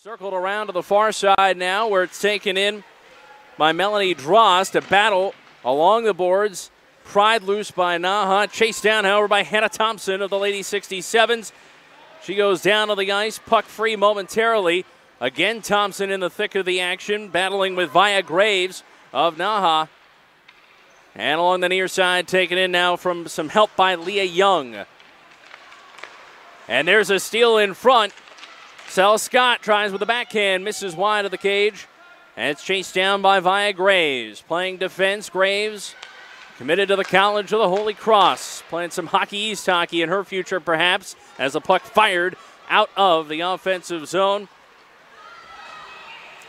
Circled around to the far side now where it's taken in by Melanie Drost. A battle along the boards. Pried loose by NAHA. Chased down, however, by Hannah Thompson of the Lady 67s. She goes down to the ice. Puck free momentarily. Again, Thompson in the thick of the action. Battling with Via Graves of NAHA. And along the near side, taken in now from some help by Leah Young. And there's a steal in front. Sel Scott tries with the backhand, misses wide of the cage. And it's chased down by Via Graves. Playing defense, Graves committed to the College of the Holy Cross. Playing some Hockey East hockey in her future, perhaps, as the puck fired out of the offensive zone.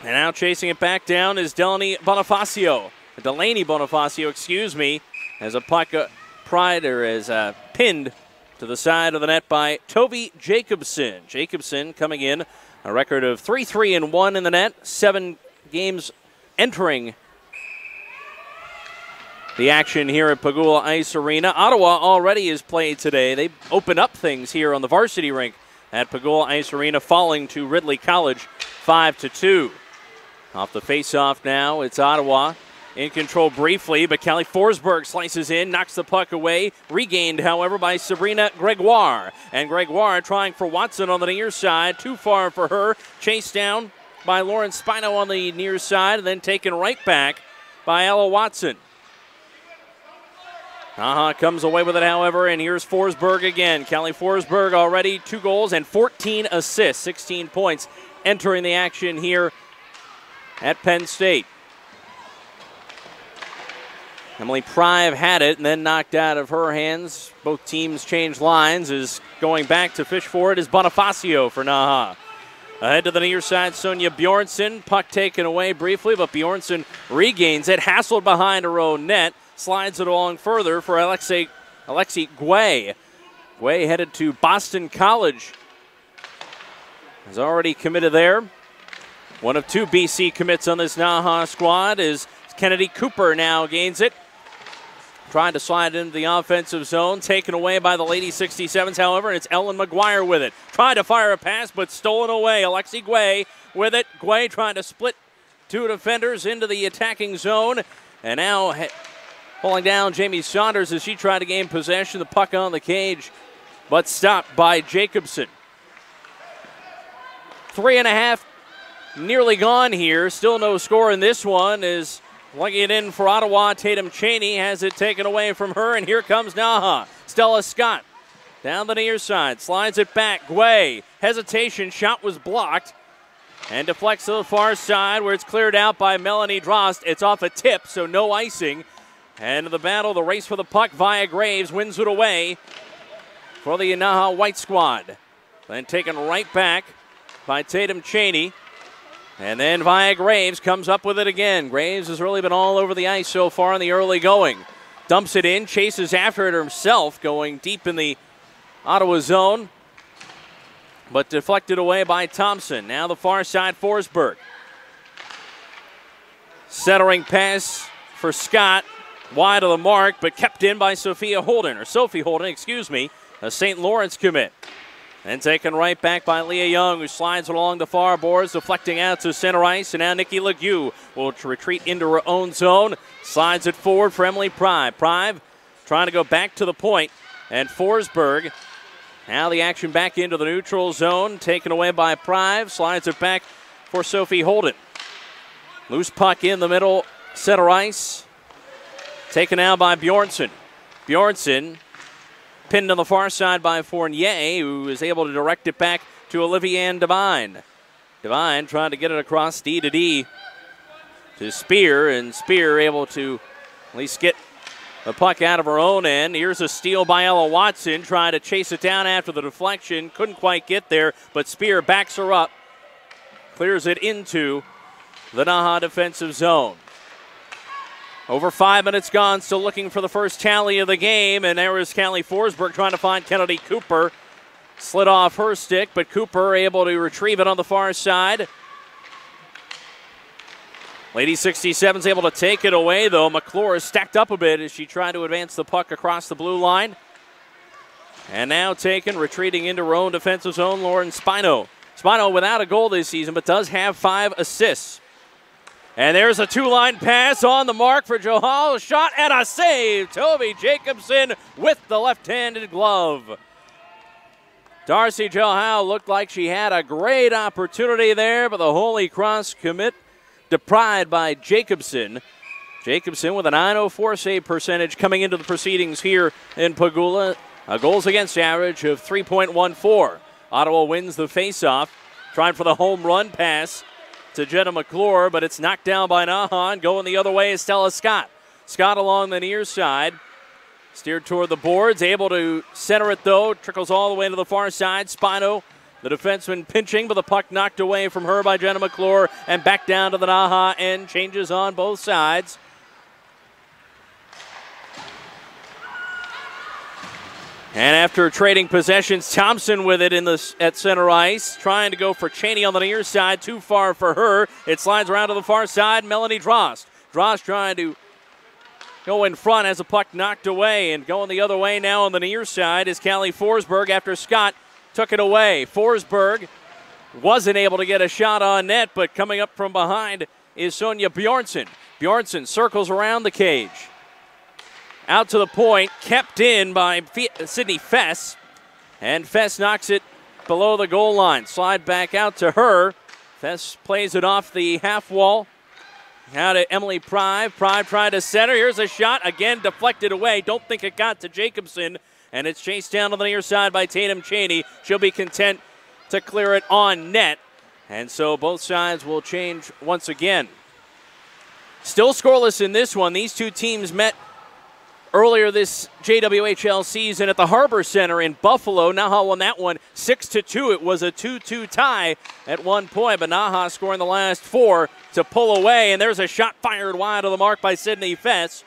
And now chasing it back down is Delaney Bonifacio. Delaney Bonifacio, excuse me, as a puck pinned to the side of the net by Toby Jacobson. Jacobson coming in, a record of 3-3-1 in the net, 7 games entering the action here at Pagula Ice Arena. Ottawa already has played today. They opened up things here on the varsity rink at Pagula Ice Arena, falling to Ridley College 5-2. Off the face-off now, it's Ottawa. In control briefly, but Kelly Forsberg slices in, knocks the puck away. Regained, however, by Sabrina Gregoire. And Gregoire trying for Watson on the near side. Too far for her. Chased down by Lauren Spino on the near side, and then taken right back by Ella Watson. NAHA comes away with it, however, and here's Forsberg again. Kelly Forsberg already 2 goals and 14 assists, 16 points entering the action here at Penn State. Emily Prive had it and then knocked out of her hands. Both teams changed lines. Is going back to fish for it is Bonifacio for NAHA. Ahead to the near side, Sonia Bjornsson. Puck taken away briefly, but Bjornsson regains it. Hassled behind her own net. Slides it along further for Alexi Guay. Guay headed to Boston College. Has already committed there. One of 2 BC commits on this NAHA squad is Kennedy Cooper now gains it. Trying to slide into the offensive zone. Taken away by the Lady 67s, however, and it's Ellen McGuire with it. Tried to fire a pass, but stolen away. Alexi Guay with it. Guay trying to split 2 defenders into the attacking zone. And now pulling down Jamie Saunders as she tried to gain possession. The puck on the cage, but stopped by Jacobson. 3.5 nearly gone here. Still no score in this one. Is lugging it in for Ottawa. Tatum Cheney has it taken away from her, and here comes NAHA. Stella Scott down the near side, slides it back. Guay, hesitation, shot was blocked, and deflects to the far side where it's cleared out by Melanie Drost. It's off a tip, so no icing. And the battle, the race for the puck, Via Graves wins it away for the NAHA White Squad. Then taken right back by Tatum Cheney. And then Via Graves comes up with it again. Graves has really been all over the ice so far in the early going. Dumps it in, chases after it himself, going deep in the Ottawa zone. But deflected away by Thompson. Now the far side, Forsberg. Centering pass for Scott. Wide of the mark, but kept in by Sophie Holden, a St. Lawrence commit. And taken right back by Leah Young, who slides along the far boards, deflecting out to center ice. And now Nikki Legue will retreat into her own zone. Slides it forward for Emily Prive. Prive trying to go back to the point. And Forsberg, now the action back into the neutral zone. Taken away by Prive. Slides it back for Sophie Holden. Loose puck in the middle, center ice. Taken now by Bjornsson. Bjornsson pinned on the far side by Fournier, who is able to direct it back to Olivianne Devine. Devine trying to get it across D to D to Spear, and Spear able to at least get the puck out of her own end. Here's a steal by Ella Watson, trying to chase it down after the deflection. Couldn't quite get there, but Spear backs her up, clears it into the NAHA defensive zone. Over 5 minutes gone, still looking for the first tally of the game, and there is Kelly Forsberg trying to find Kennedy Cooper. Slid off her stick, but Cooper able to retrieve it on the far side. Lady 67's able to take it away, though. McClure is stacked up a bit as she tried to advance the puck across the blue line. And now taken, retreating into her own defensive zone, Lauren Spino. Spino without a goal this season, but does have 5 assists. And there's a 2-line pass on the mark for Johal. A shot and a save. Toby Jacobson with the left-handed glove. Darcy Johal looked like she had a great opportunity there, but the Holy Cross commit deprived by Jacobson. Jacobson with a .904 save percentage coming into the proceedings here in Pagula. A goals against average of 3.14. Ottawa wins the faceoff. Trying for the home run pass to Jenna McClure, but it's knocked down by NAHA, and going the other way is Stella Scott. Scott along the near side. Steered toward the boards, able to center it though. Trickles all the way to the far side. Spino, the defenseman, pinching, but the puck knocked away from her by Jenna McClure, and back down to the NAHA end. Changes on both sides. And after trading possessions, Thompson with it at center ice, trying to go for Cheney on the near side. Too far for her. It slides around to the far side. Melanie Drost. Drost trying to go in front, has a puck knocked away, and going the other way now on the near side is Callie Forsberg after Scott took it away. Forsberg wasn't able to get a shot on net, but coming up from behind is Sonia Bjornsson. Bjornsson circles around the cage. Out to the point, kept in by Sydney Fess, and Fess knocks it below the goal line. Slide back out to her. Fess plays it off the half wall. Out to Emily Pryve. Pryve tried to center. Here's a shot. Again, deflected away. Don't think it got to Jacobson. And it's chased down on the near side by Tatum Cheney. She'll be content to clear it on net. And so both sides will change once again. Still scoreless in this one. These two teams met earlier this JWHL season at the Harbor Center in Buffalo. NAHA won that one 6-2. It was a 2-2 tie at one point, but NAHA scoring the last 4 to pull away. And there's a shot fired wide of the mark by Sydney Fess.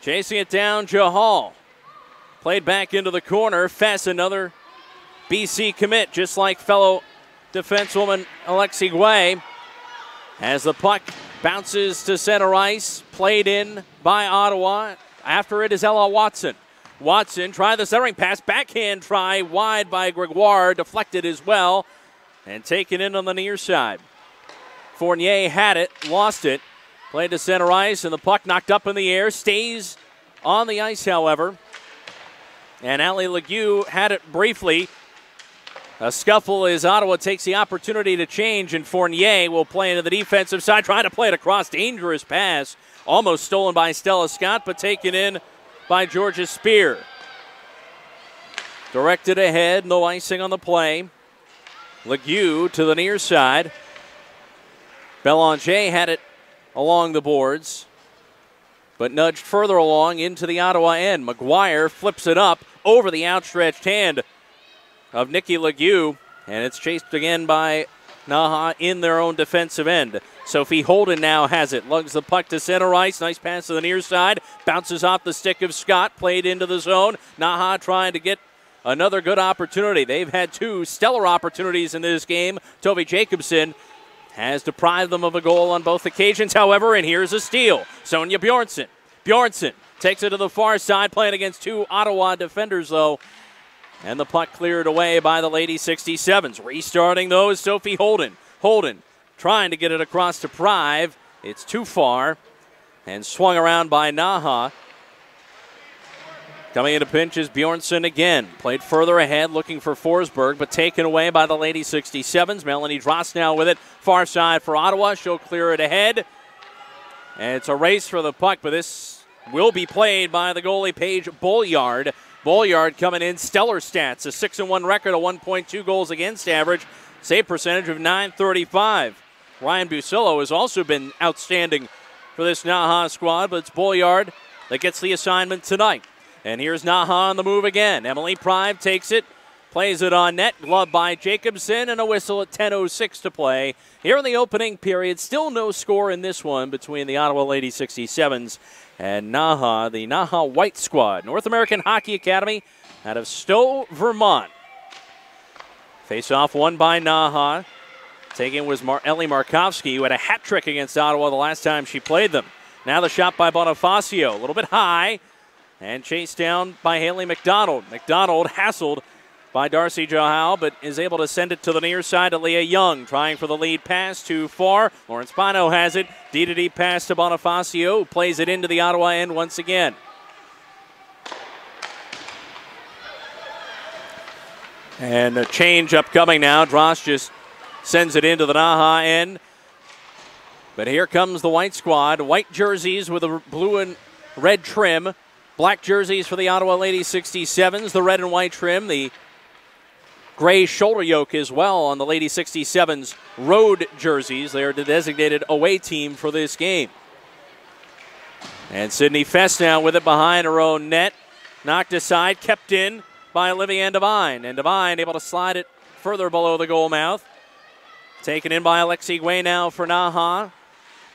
Chasing it down, Johal. Played back into the corner. Fess, another BC commit, just like fellow defensewoman Alexi Guay. As the puck bounces to center ice, played in by Ottawa. After it is Ella Watson. Watson tried the centering pass, backhand try, wide by Gregoire, deflected as well, and taken in on the near side. Fournier had it, lost it, played to center ice, and the puck knocked up in the air, stays on the ice, however. And Ali Legue had it briefly. A scuffle as Ottawa takes the opportunity to change, and Fournier will play into the defensive side, trying to play it across. Dangerous pass, almost stolen by Stella Scott, but taken in by Georgia Spear. Directed ahead, no icing on the play. Legue to the near side. Belanger had it along the boards, but nudged further along into the Ottawa end. McGuire flips it up over the outstretched hand of Nikki Legue, and it's chased again by NAHA in their own defensive end. Sophie Holden now has it, lugs the puck to center ice, nice pass to the near side, bounces off the stick of Scott, played into the zone. NAHA trying to get another good opportunity. They've had 2 stellar opportunities in this game. Toby Jacobson has deprived them of a goal on both occasions, however, and here's a steal. Sonia Bjornsson. Bjornsson takes it to the far side, playing against 2 Ottawa defenders, though. And the puck cleared away by the Lady 67s. Restarting, though, is Sophie Holden. Holden trying to get it across to Pryve. It's too far. And swung around by NAHA. Coming into pinch is Bjornsson again. Played further ahead, looking for Forsberg, but taken away by the Lady 67s. Melanie Drost now with it. Far side for Ottawa. She'll clear it ahead. And it's a race for the puck, but this will be played by the goalie, Paige Bolyard. Bolyard coming in, stellar stats, a 6-1 record, a 1.2 goals against average, save percentage of .935. Ryan Busillo has also been outstanding for this NAHA squad, but it's Bolyard that gets the assignment tonight. And here's NAHA on the move again. Emily Pryve takes it, plays it on net, gloved by Jacobson, and a whistle at 10:06 to play. Here in the opening period, still no score in this one between the Ottawa Lady 67s and NAHA, the NAHA White Squad, North American Hockey Academy out of Stowe, Vermont. Face-off won by NAHA. Taking was Ellie Markovsky, who had a hat trick against Ottawa the last time she played them. Now the shot by Bonifacio, a little bit high, and chased down by Haley McDonald. McDonald hassled by Darcy JWHL, but is able to send it to the near side to Leah Young. Trying for the lead pass too far. Lawrence Pino has it. D-to-D pass to Bonifacio, who plays it into the Ottawa end once again. And a change upcoming now. Dross just sends it into the NAHA end. But here comes the white squad. White jerseys with a blue and red trim. Black jerseys for the Ottawa Lady 67s. The red and white trim. The gray shoulder yoke as well on the Lady 67s road jerseys. They are the designated away team for this game. And Sydney Fest now with it behind her own net. Knocked aside, kept in by Olivia Devine. And Devine able to slide it further below the goal mouth. Taken in by Alexi Guay now for NAHA.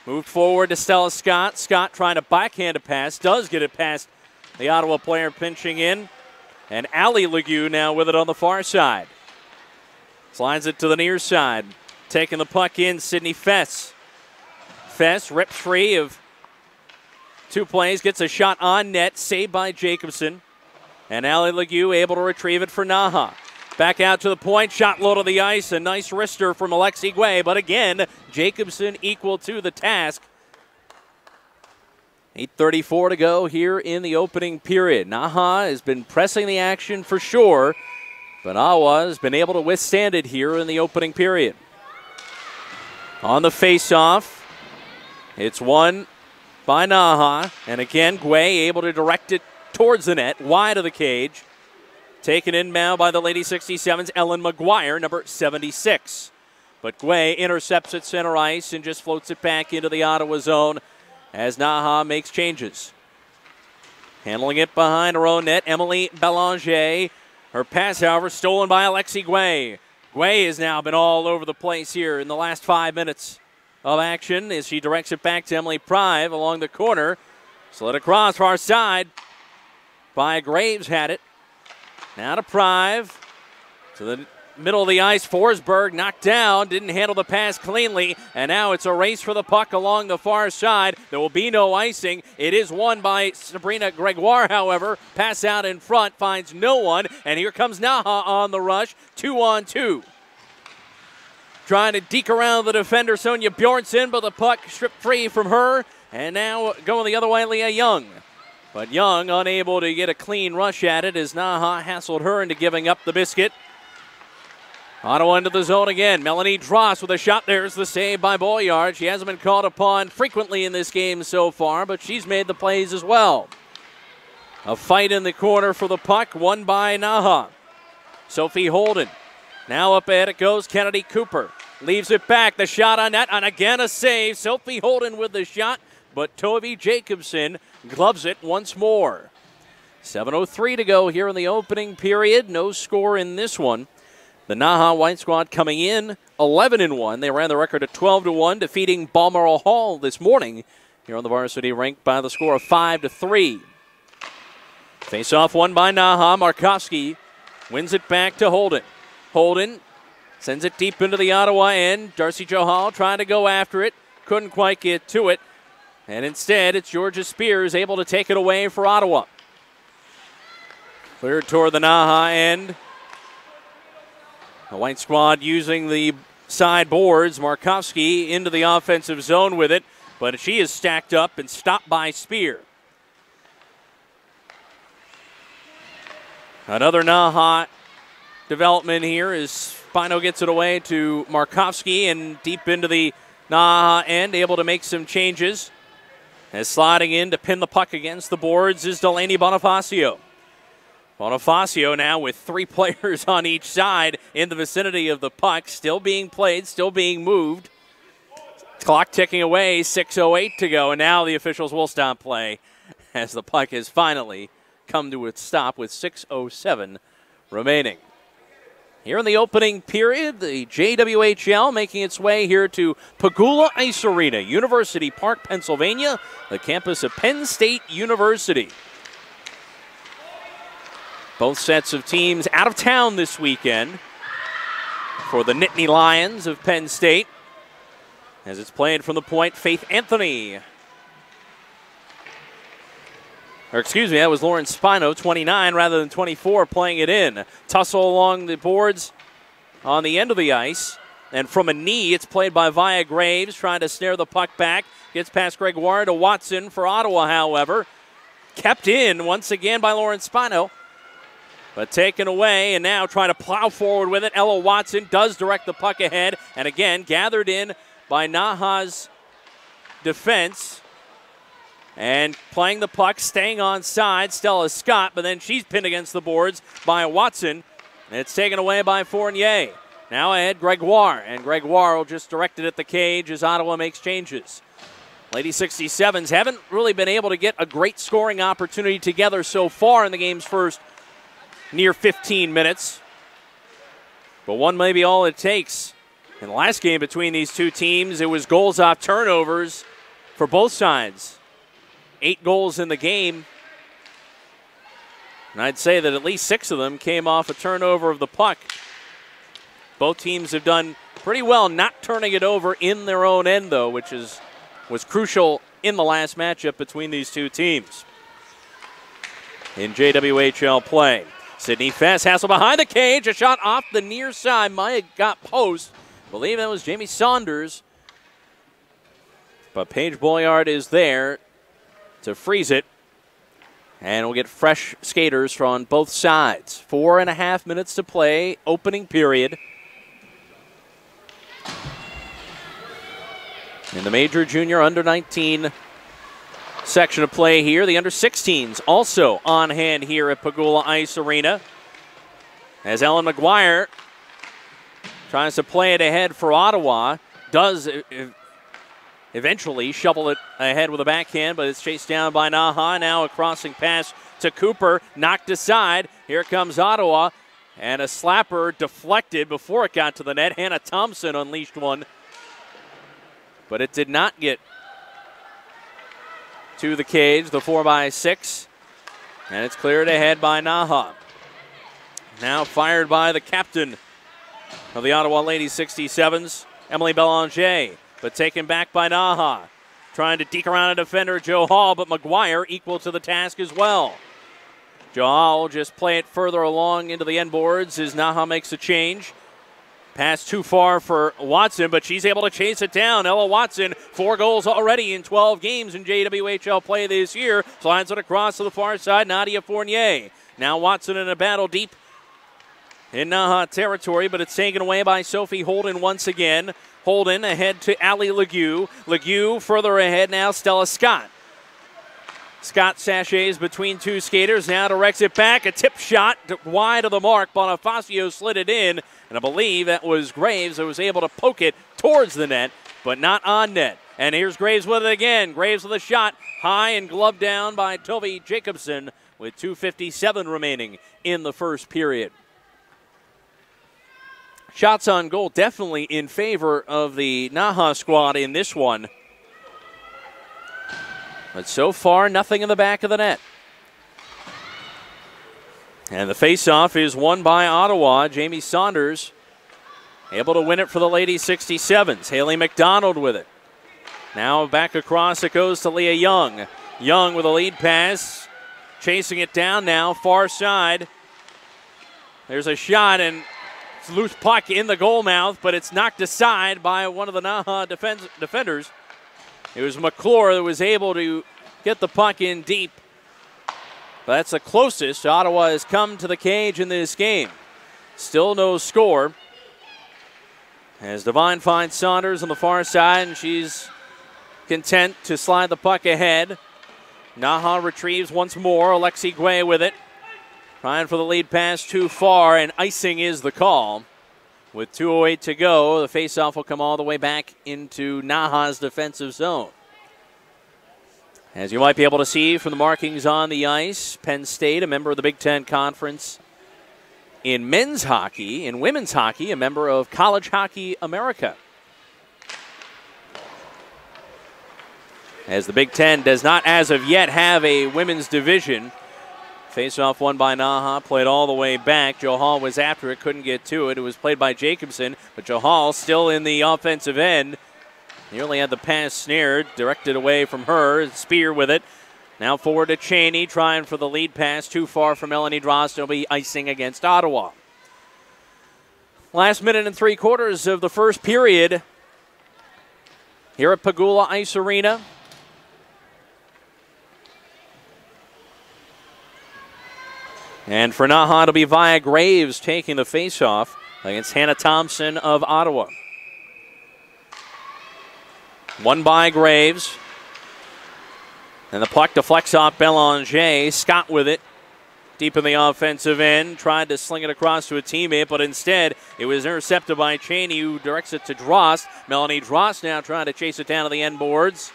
Moved forward to Stella Scott. Scott trying to backhand a pass. Does get it past the Ottawa player pinching in. And Allie Legue now with it on the far side. Slides it to the near side. Taking the puck in, Sydney Fess. Fess rips free of two plays. Gets a shot on net. Saved by Jacobson. And Allie Legue able to retrieve it for NAHA. Back out to the point, shot low to the ice, a nice wrister from Alexi Guay, but again, Jacobson equal to the task. 8:34 to go here in the opening period. NAHA has been pressing the action for sure, but Ottawa has been able to withstand it here in the opening period. On the face-off, it's won by NAHA, and again, Guay able to direct it towards the net, wide of the cage. Taken in now by the Lady 67's Ellen McGuire, number 76. But Guay intercepts at center ice and just floats it back into the Ottawa zone as NAHA makes changes. Handling it behind her own net, Emily Belanger. Her pass, however, stolen by Alexi Guay. Guay has now been all over the place here in the last 5 minutes of action as she directs it back to Emily Prive along the corner. Slid across far side by Graves, had it. Now to Prive, to the middle of the ice. Forsberg knocked down, didn't handle the pass cleanly, and now it's a race for the puck along the far side. There will be no icing. It is won by Sabrina Gregoire, however. Pass out in front, finds no one, and here comes NAHA on the rush, 2-on-2. Trying to deke around the defender, Sonia Bjornsson, but the puck stripped free from her, and now going the other way, Leah Young. But Young unable to get a clean rush at it as NAHA hassled her into giving up the biscuit. Ottawa into the zone again. Melanie Dross with a shot. There's the save by Boyard. She hasn't been called upon frequently in this game so far, but she's made the plays as well. A fight in the corner for the puck, won by NAHA. Sophie Holden. Now up ahead it goes. Kennedy Cooper leaves it back. The shot on net, and again a save. Sophie Holden with the shot, but Toby Jacobson gloves it once more. 7:03 to go here in the opening period. No score in this one. The NAHA White Squad coming in 11-1. They ran the record at 12-1, defeating Balmoral Hall this morning here on the Varsity rink by the score of 5-3. Face-off won by NAHA. Markovsky wins it back to Holden. Holden sends it deep into the Ottawa end. Darcy JWHL trying to go after it. Couldn't quite get to it. And instead, it's Georgia Spears able to take it away for Ottawa. Cleared toward the NAHA end. The White Squad using the side boards. Markovsky into the offensive zone with it, but she is stacked up and stopped by Spear. Another NAHA development here as Spino gets it away to Markovsky and deep into the NAHA end, able to make some changes. As sliding in to pin the puck against the boards is Delaney Bonifacio. Bonifacio now with 3 players on each side in the vicinity of the puck. Still being played, still being moved. Clock ticking away, 6:08 to go, and now the officials will stop play as the puck has finally come to its stop with 6:07 remaining. Here in the opening period, the JWHL making its way here to Pagula Ice Arena, University Park, Pennsylvania, the campus of Penn State University. Both sets of teams out of town this weekend for the Nittany Lions of Penn State. As it's played from the point, Faith Anthony Or excuse me, that was Lauren Spino, 29 rather than 24, playing it in. Tussle along the boards on the end of the ice. And from a knee, it's played by Via Graves, trying to snare the puck back. Gets past Gregoire to Watson for Ottawa, however. Kept in once again by Lauren Spino. But taken away, and now trying to plow forward with it. Ella Watson does direct the puck ahead. And again, gathered in by NAHA's defense. And playing the puck, staying on side, Stella Scott. But then she's pinned against the boards by Watson. And it's taken away by Fournier. Now ahead, Gregoire. And Gregoire will just direct it at the cage as Ottawa makes changes. Lady 67s haven't really been able to get a great scoring opportunity together so far in the game's first near 15 minutes. But one may be all it takes. In the last game between these two teams, it was goals off turnovers for both sides. 8 goals in the game. And I'd say that at least 6 of them came off a turnover of the puck. Both teams have done pretty well not turning it over in their own end, though, which was crucial in the last matchup between these two teams. In JWHL play, Sydney Fess Hassel behind the cage, a shot off the near side. Maya got post. I believe that was Jamie Saunders. But Paige Boyard is there to freeze it. And we'll get fresh skaters from both sides. 4.5 minutes to play, opening period. In the major junior under-19 section of play here, the under-16s also on hand here at Pagula Ice Arena. As Ellen McGuire tries to play it ahead for Ottawa, does eventually shovel it ahead with a backhand, but it's chased down by NAHA. Now a crossing pass to Cooper, knocked aside. Here comes Ottawa, and a slapper deflected before it got to the net. Hannah Thompson unleashed one, but it did not get to the cage, the 4x6, and it's cleared ahead by NAHA. Now fired by the captain of the Ottawa Ladies 67s, Emily Belanger, but taken back by NAHA. Trying to deke around a defender, Joe Hall, but McGuire equal to the task as well. Joe Hall will just play it further along into the end boards as NAHA makes a change. Pass too far for Watson, but she's able to chase it down. Ella Watson, 4 goals already in 12 games in JWHL play this year. Slides it across to the far side, Nadia Fournier. Now Watson in a battle deep in NAHA territory, but it's taken away by Sophie Holden once again. Holden ahead to Allie Legue. Legue further ahead now, Stella Scott. Scott sachets between two skaters, now directs it back. A tip shot wide of the mark. Bonifacio slid it in, and I believe that was Graves that was able to poke it towards the net, but not on net. And here's Graves with it again. Graves with a shot, high and gloved down by Toby Jacobson with 2:57 remaining in the first period. Shots on goal definitely in favor of the NAHA squad in this one. But so far, nothing in the back of the net. And the faceoff is won by Ottawa. Jamie Saunders able to win it for the Ladies 67s. Haley McDonald with it. Now back across it goes to Leah Young. Young with a lead pass. Chasing it down now, far side. There's a shot, and it's a loose puck in the goal mouth, but it's knocked aside by one of the NAHA defenders. It was McClure that was able to get the puck in deep. But that's the closest Ottawa has come to the cage in this game. Still no score. As Devine finds Saunders on the far side, and she's content to slide the puck ahead. NAHA retrieves once more. Alexi Guay with it. Trying for the lead pass too far, and icing is the call. With 2:08 to go, the faceoff will come all the way back into NAHA's defensive zone. As you might be able to see from the markings on the ice, Penn State, a member of the Big Ten Conference in men's hockey. In women's hockey, a member of College Hockey America. As the Big Ten does not, as of yet, have a women's division. Face-off won by NAHA, played all the way back. Joe Hall was after it, couldn't get to it. It was played by Jacobson, but Joe Hall still in the offensive end. Nearly had the pass snared, directed away from her. Spear with it. Now forward to Cheney, trying for the lead pass. Too far for Melanie Drost. It'll be icing against Ottawa. Last minute and 3/4 of the first period here at Pagula Ice Arena. And for NAHA, it'll be Via Graves taking the faceoff against Hannah Thompson of Ottawa. One by Graves. And the puck deflects off Belanger. Scott with it. Deep in the offensive end. Tried to sling it across to a teammate, but instead it was intercepted by Cheney, who directs it to Drost. Melanie Drost now trying to chase it down to the end boards.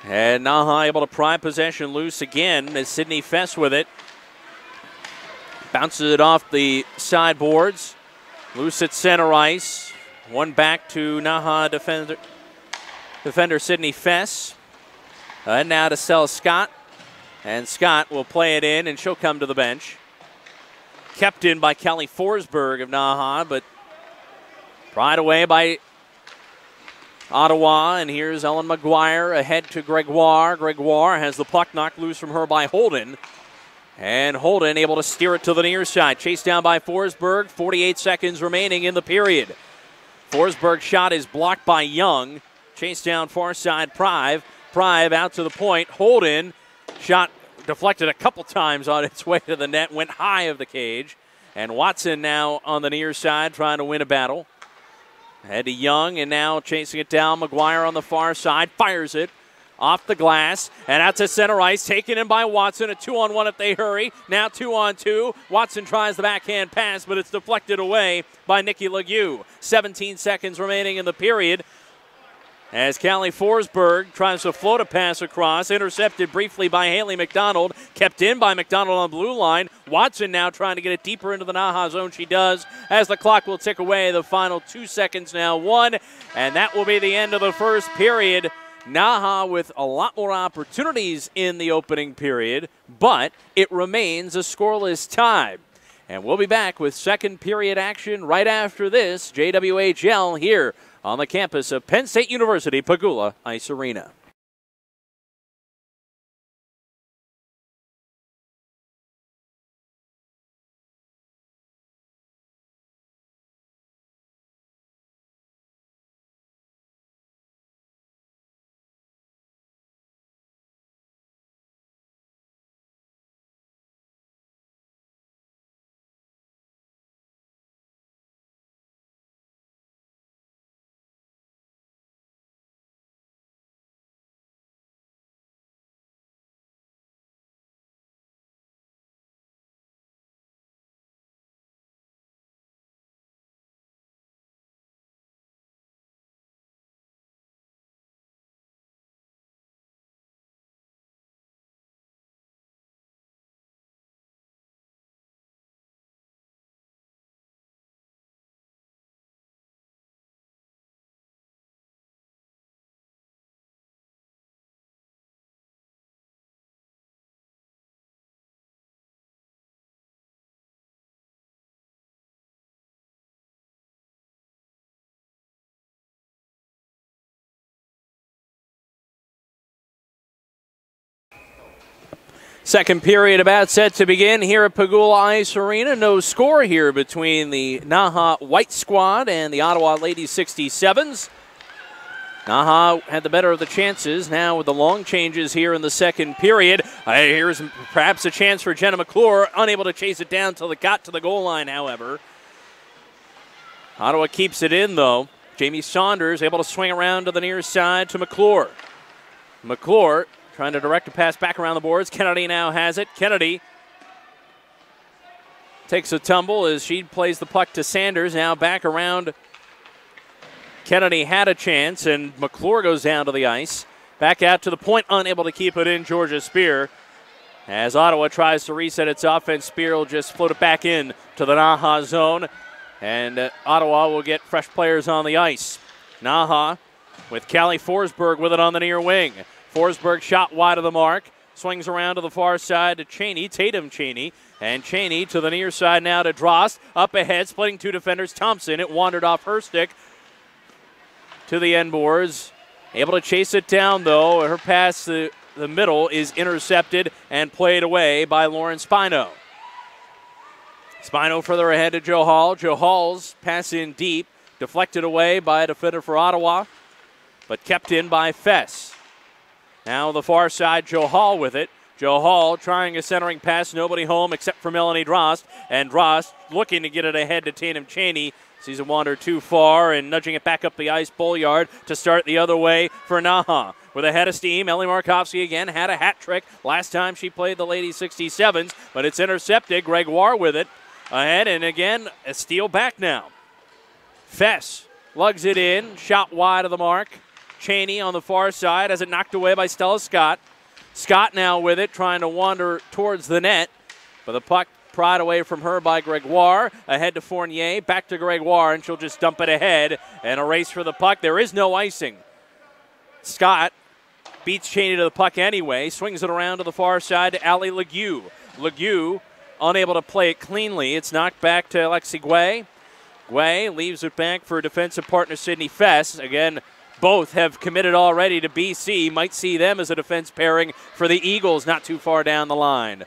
And NAHA able to pry possession loose again as Sydney Fess with it. Bounces it off the sideboards. Loose at center ice. One back to NAHA defender Sydney Fess. And now to Sel Scott. And Scott will play it in, and she'll come to the bench. Kept in by Kelly Forsberg of NAHA, but pried away by Ottawa. And here's Ellen McGuire ahead to Gregoire. Gregoire has the puck knocked loose from her by Holden. And Holden able to steer it to the near side. Chased down by Forsberg. 48 seconds remaining in the period. Forsberg's shot is blocked by Young. Chased down far side Prive. Prive out to the point. Holden shot deflected a couple times on its way to the net. Went high of the cage. And Watson now on the near side trying to win a battle. Head to Young, and now chasing it down. McGuire on the far side. Fires it off the glass. And out to center ice. Taken in by Watson. A 2-on-1 if they hurry. Now 2-on-2. Watson tries the backhand pass, but it's deflected away by Nikki Legue. 17 seconds remaining in the period. As Callie Forsberg tries to float a pass across. Intercepted briefly by Haley McDonald. Kept in by McDonald on the blue line. Watson now trying to get it deeper into the NAHA zone. She does, as the clock will tick away. The final 2 seconds now 1. And that will be the end of the first period. NAHA with a lot more opportunities in the opening period, but it remains a scoreless tie. And we'll be back with second period action right after this. JWHL here on the campus of Penn State University, Pagula Ice Arena. Second period about set to begin here at Pagula Ice Arena. No score here between the NAHA White Squad and the Ottawa Ladies 67s. NAHA had the better of the chances now with the long changes here in the second period. Here's perhaps a chance for Jenna McClure, unable to chase it down till it got to the goal line, however. Ottawa keeps it in, though. Jamie Saunders able to swing around to the near side to McClure. McClure trying to direct a pass back around the boards. Kennedy now has it. Kennedy takes a tumble as she plays the puck to Sanders. Now back around. Kennedy had a chance, and McClure goes down to the ice. Back out to the point, unable to keep it in, Georgia Spear. As Ottawa tries to reset its offense, Spear will just float it back in to the NAHA zone. And Ottawa will get fresh players on the ice. NAHA with Callie Forsberg with it on the near wing. Forsberg shot wide of the mark. Swings around to the far side to Cheney, Tatum Cheney. And Cheney to the near side now to Drost. Up ahead, splitting two defenders. Thompson, it wandered off her stick to the end boards. Able to chase it down, though. Her pass to the middle is intercepted and played away by Lauren Spino. Spino further ahead to Joe Hall. Joe Hall's pass in deep, deflected away by a defender for Ottawa, but kept in by Fess. Now the far side, Joe Hall with it. Joe Hall trying a centering pass, nobody home except for Melanie Drost. And Drost looking to get it ahead to Tatum Cheney. Sees it wander too far and nudging it back up the ice Bolyard to start the other way for NAHA. With a head of steam, Ellie Markovsky again had a hat trick last time she played the Lady 67s, but it's intercepted. Gregoire with it ahead, and again, a steal back now. Fess lugs it in, shot wide of the mark. Cheney on the far side has it knocked away by Stella Scott. Scott now with it, trying to wander towards the net, but the puck pried away from her by Gregoire. Ahead to Fournier, back to Gregoire, and she'll just dump it ahead. And a race for the puck. There is no icing. Scott beats Cheney to the puck anyway, swings it around to the far side to Ali Legue. Legue unable to play it cleanly. It's knocked back to Alexi Guay. Guay leaves it back for defensive partner Sydney Fess. Again, both have committed already to BC. Might see them as a defense pairing for the Eagles not too far down the line.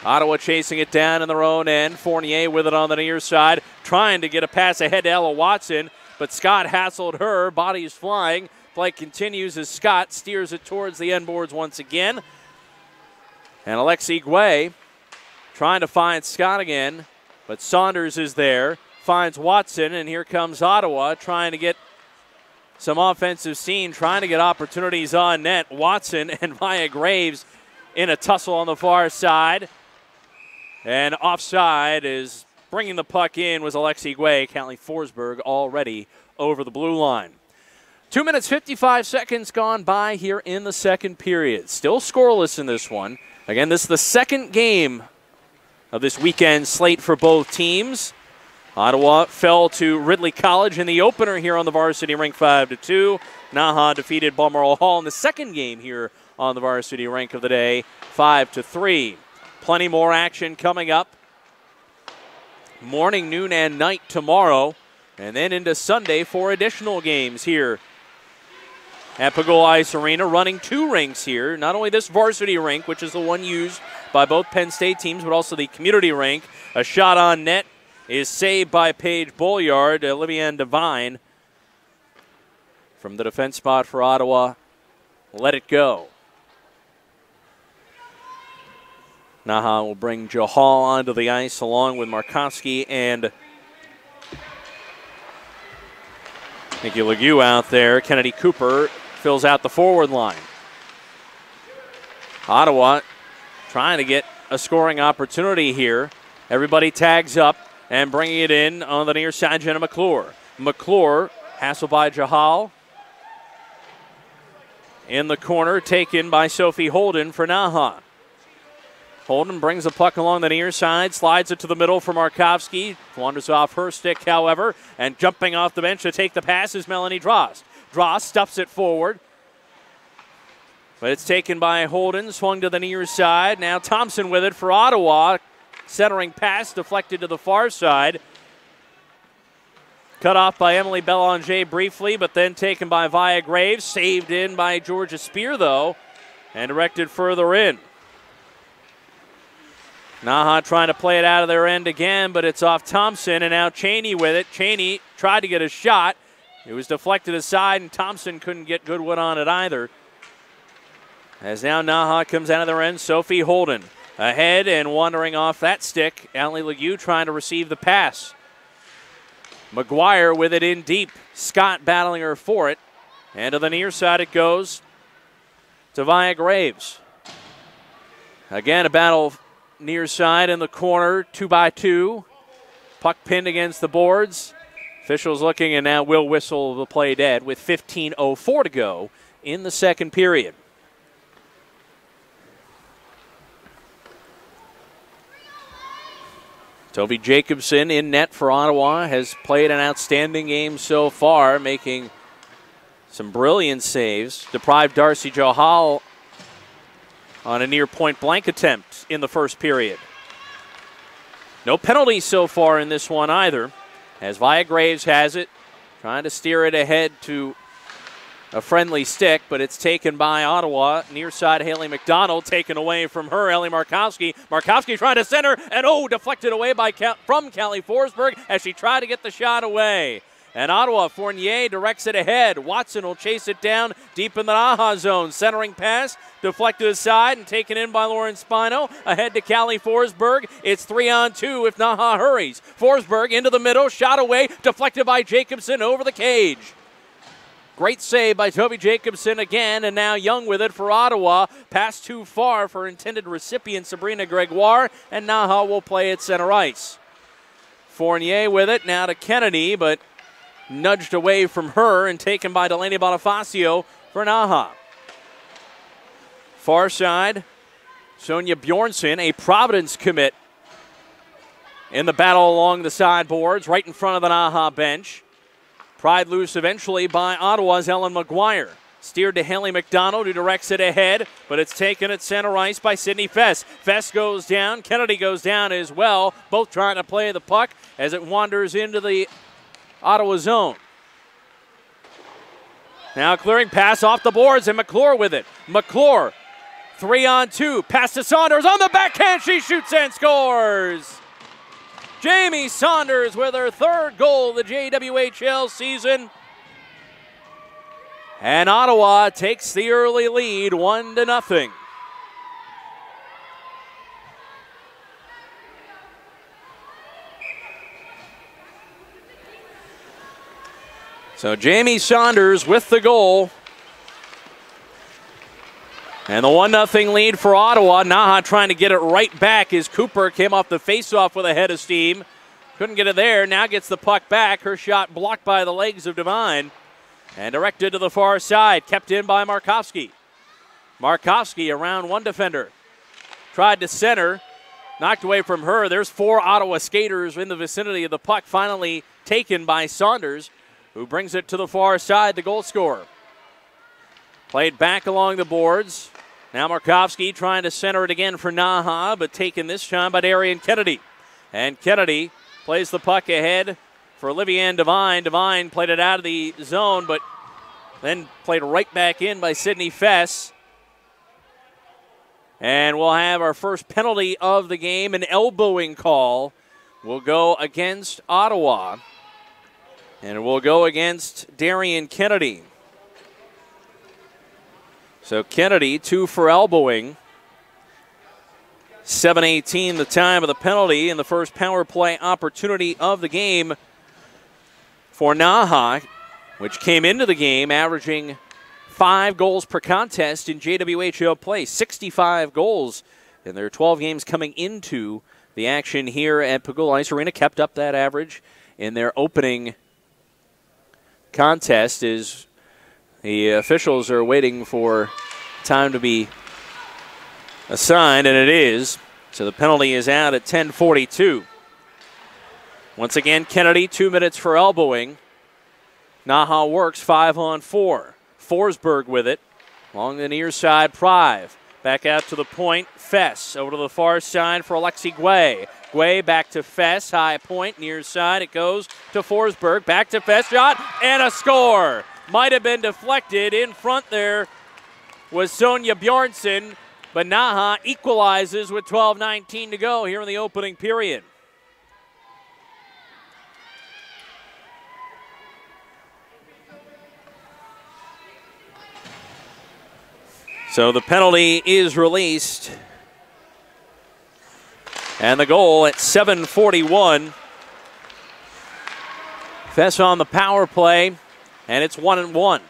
Ottawa chasing it down in their own end. Fournier with it on the near side, trying to get a pass ahead to Ella Watson, but Scott hassled her. Body is flying. Play continues as Scott steers it towards the end boards once again. And Alexi Guay trying to find Scott again, but Saunders is there. Finds Watson, and here comes Ottawa trying to get some offensive scene, trying to get opportunities on net. Watson and Maya Graves in a tussle on the far side. And offside is bringing the puck in was Alexi Guay. Callie Forsberg already over the blue line. 2 minutes, 55 seconds gone by here in the second period. Still scoreless in this one. Again, this is the second game of this weekend slate for both teams. Ottawa fell to Ridley College in the opener here on the Varsity rink 5-2. NAHA defeated Balmoral Hall in the second game here on the Varsity rink of the day, 5-3. Plenty more action coming up. Morning, noon, and night tomorrow. And then into Sunday for additional games here at Pagola Ice Arena. Running two rinks here. Not only this varsity rink, which is the one used by both Penn State teams, but also the community rink. A shot on net is saved by Paige Bolyard. Olivia Devine from the defense spot for Ottawa. Let it go. NAHA will bring Johal onto the ice along with Markovsky and Nikki Legue out there. Kennedy Cooper fills out the forward line. Ottawa trying to get a scoring opportunity here. Everybody tags up and bringing it in on the near side, Jenna McClure. McClure, hassled by Jahal. In the corner, taken by Sophie Holden for NAHA. Holden brings the puck along the near side, slides it to the middle for Markovsky. Wanders off her stick, however, and jumping off the bench to take the pass is Melanie Drost. Drost stuffs it forward, but it's taken by Holden, swung to the near side. Now Thompson with it for Ottawa. Centering pass deflected to the far side. Cut off by Emily Belanger briefly, but then taken by Via Graves. Saved in by Georgia Spear, though, and directed further in. NAHA trying to play it out of their end again, but it's off Thompson, and now Cheney with it. Cheney tried to get a shot. It was deflected aside, and Thompson couldn't get good wood on it either. As now NAHA comes out of their end, Sophie Holden ahead and wandering off that stick. Ali Legue trying to receive the pass. McGuire with it in deep. Scott battling her for it. And to the near side it goes to Via Graves. Again, a battle near side in the corner, 2-2. Puck pinned against the boards. Officials looking, and now will whistle the play dead with 15:04 to go in the second period. Toby Jacobson in net for Ottawa has played an outstanding game so far, making some brilliant saves. Deprived Darcy Johal on a near point blank attempt in the first period. No penalties so far in this one either, as Via Graves has it, trying to steer it ahead to a friendly stick, but it's taken by Ottawa. Near side, Haley McDonald taken away from her. Ellie Markowski. Markowski trying to center, and deflected away from Callie Forsberg as she tried to get the shot away. And Ottawa, Fournier directs it ahead. Watson will chase it down deep in the NAHA zone. Centering pass, deflected aside and taken in by Lauren Spino. Ahead to Callie Forsberg. It's 3-on-2 if NAHA hurries. Forsberg into the middle, shot away, deflected by Jacobson over the cage. Great save by Toby Jacobson again, and now Young with it for Ottawa. Pass too far for intended recipient Sabrina Gregoire, and NAHA will play at center ice. Fournier with it, now to Kennedy, but nudged away from her and taken by Delaney Bonifacio for NAHA. Far side, Sonia Bjornsson, a Providence commit, in the battle along the sideboards, right in front of the NAHA bench. Pried loose eventually by Ottawa's Ellen McGuire. Steered to Haley McDonald, who directs it ahead, but it's taken at center ice by Sydney Fess. Fess goes down, Kennedy goes down as well, both trying to play the puck as it wanders into the Ottawa zone. Now clearing pass off the boards, and McClure with it. McClure, 3-on-2, pass to Saunders on the backhand, she shoots and scores! Jamie Saunders with her third goal of the JWHL season. And Ottawa takes the early lead, 1-0. So Jamie Saunders with the goal. And the 1-0 lead for Ottawa. NAHA trying to get it right back as Cooper came off the faceoff with a head of steam. Couldn't get it there. Now gets the puck back. Her shot blocked by the legs of Devine. And directed to the far side. Kept in by Markowski. Markowski around one defender. Tried to center. Knocked away from her. There's 4 Ottawa skaters in the vicinity of the puck. Finally taken by Saunders, who brings it to the far side, the goal scorer. Played back along the boards. Now Markowski trying to center it again for NAHA, but taken this time by Darian Kennedy. And Kennedy plays the puck ahead for Olivianne Devine. Devine played it out of the zone, but then played right back in by Sydney Fess. And we'll have our first penalty of the game. An elbowing call will go against Ottawa. And it will go against Darian Kennedy. So Kennedy, 2 for elbowing. 7:18 the time of the penalty, and the first power play opportunity of the game for NAHA, which came into the game averaging 5 goals per contest in JWHL play. 65 goals in their 12 games coming into the action here at Pagula Ice Arena. Kept up that average in their opening contest as the officials are waiting for time to be assigned, and it is. So the penalty is out at 10:42. Once again, Kennedy, 2 minutes for elbowing. NAHA works 5-on-4. Forsberg with it. Along the near side, Prive. Back out to the point, Fess. Over to the far side for Alexi Guay. Guay back to Fess, high point, near side. It goes to Forsberg. Back to Fess, shot, and a score. Might have been deflected. In front there was Sonia Bjornsson, but NAHA equalizes with 12:19 to go here in the opening period. So the penalty is released. And the goal at 7:41. Fess on the power play, and it's 1-1.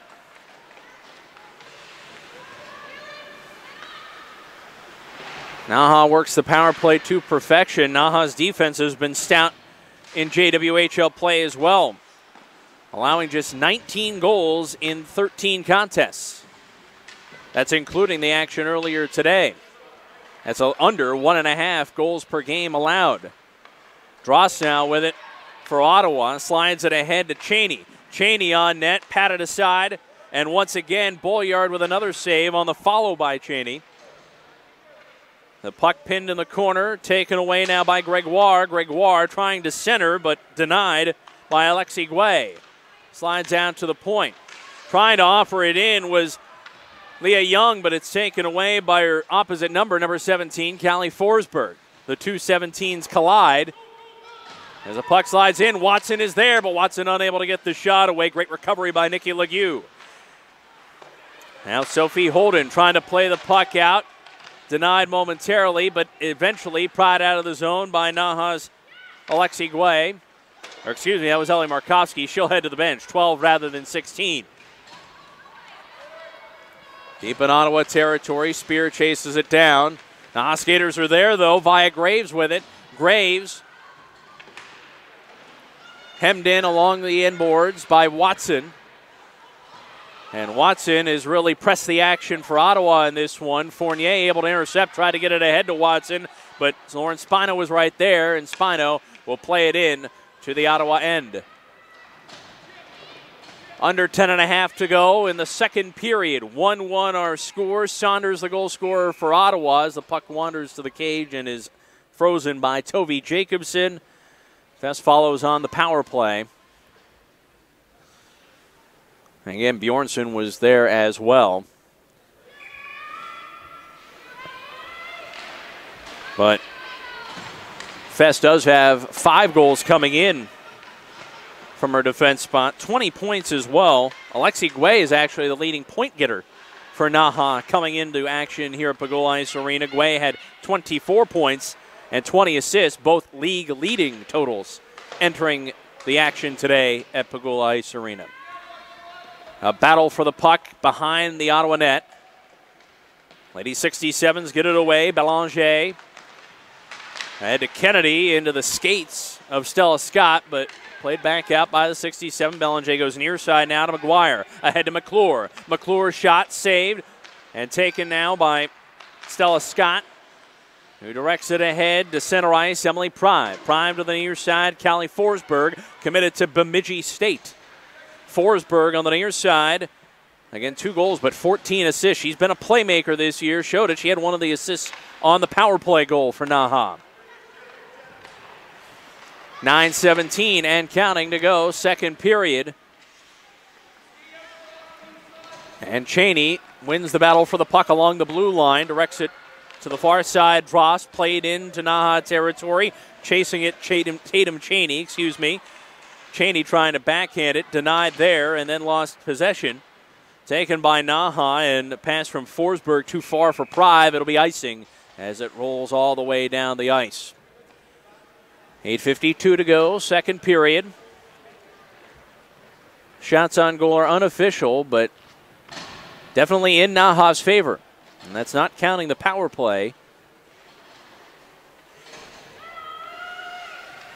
NAHA works the power play to perfection. NAHA's defense has been stout in JWHL play as well, allowing just 19 goals in 13 contests. That's including the action earlier today. That's under 1.5 goals per game allowed. Drosnow with it for Ottawa. Slides it ahead to Cheney. Cheney on net, patted aside. And once again, Bolyard with another save on the follow by Cheney. The puck pinned in the corner, taken away now by Gregoire. Gregoire trying to center, but denied by Alexi Guay. Slides down to the point. Trying to offer it in was Leah Young, but it's taken away by her opposite number 17, Callie Forsberg. The two 17s collide. As the puck slides in, Watson is there, but Watson unable to get the shot away. Great recovery by Nikki Legue. Now Sophie Holden trying to play the puck out. Denied momentarily, but eventually pried out of the zone by NAHA's Alexi Guay. Or excuse me, that was Ellie Markovsky. She'll head to the bench, 12 rather than 16. Deep in Ottawa territory, Spear chases it down. NAHA skaters are there, though, via Graves with it. Graves hemmed in along the end boards by Watson. And Watson has really pressed the action for Ottawa in this one. Fournier able to intercept, try to get it ahead to Watson, but Lauren Spino was right there, and Spino will play it in to the Ottawa end. Under 10.5 to go in the second period. 1-1 our score. Saunders the goal scorer for Ottawa as the puck wanders to the cage and is frozen by Tovi Jacobson. Fest follows on the power play. And again, Bjornsson was there as well. But Fest does have 5 goals coming in from her defense spot. 20 points as well. Alexi Guay is actually the leading point getter for NAHA coming into action here at Pagula Ice Arena. Guay had 24 points and 20 assists, both league leading totals entering the action today at Pagula Ice Arena. A battle for the puck behind the Ottawa net. Lady 67s get it away. Belanger ahead to Kennedy into the skates of Stella Scott, but played back out by the 67. Belanger goes near side now to McGuire. Ahead to McClure. McClure's shot saved and taken now by Stella Scott, who directs it ahead to center ice. Emily Prime. Prime to the near side. Callie Forsberg committed to Bemidji State. Forsberg on the near side. Again, 2 goals, but 14 assists. She's been a playmaker this year. Showed it. She had one of the assists on the power play goal for NAHA. 9:17 and counting to go, second period. And Cheney wins the battle for the puck along the blue line, directs it to the far side. Dross played into NAHA territory, chasing it, Tatum Cheney, excuse me. Cheney trying to backhand it, denied there, and then lost possession. Taken by NAHA, and a pass from Forsberg too far for Prive. It'll be icing as it rolls all the way down the ice. 8:52 to go, second period. Shots on goal are unofficial, but definitely in NAHA's favor. And that's not counting the power play.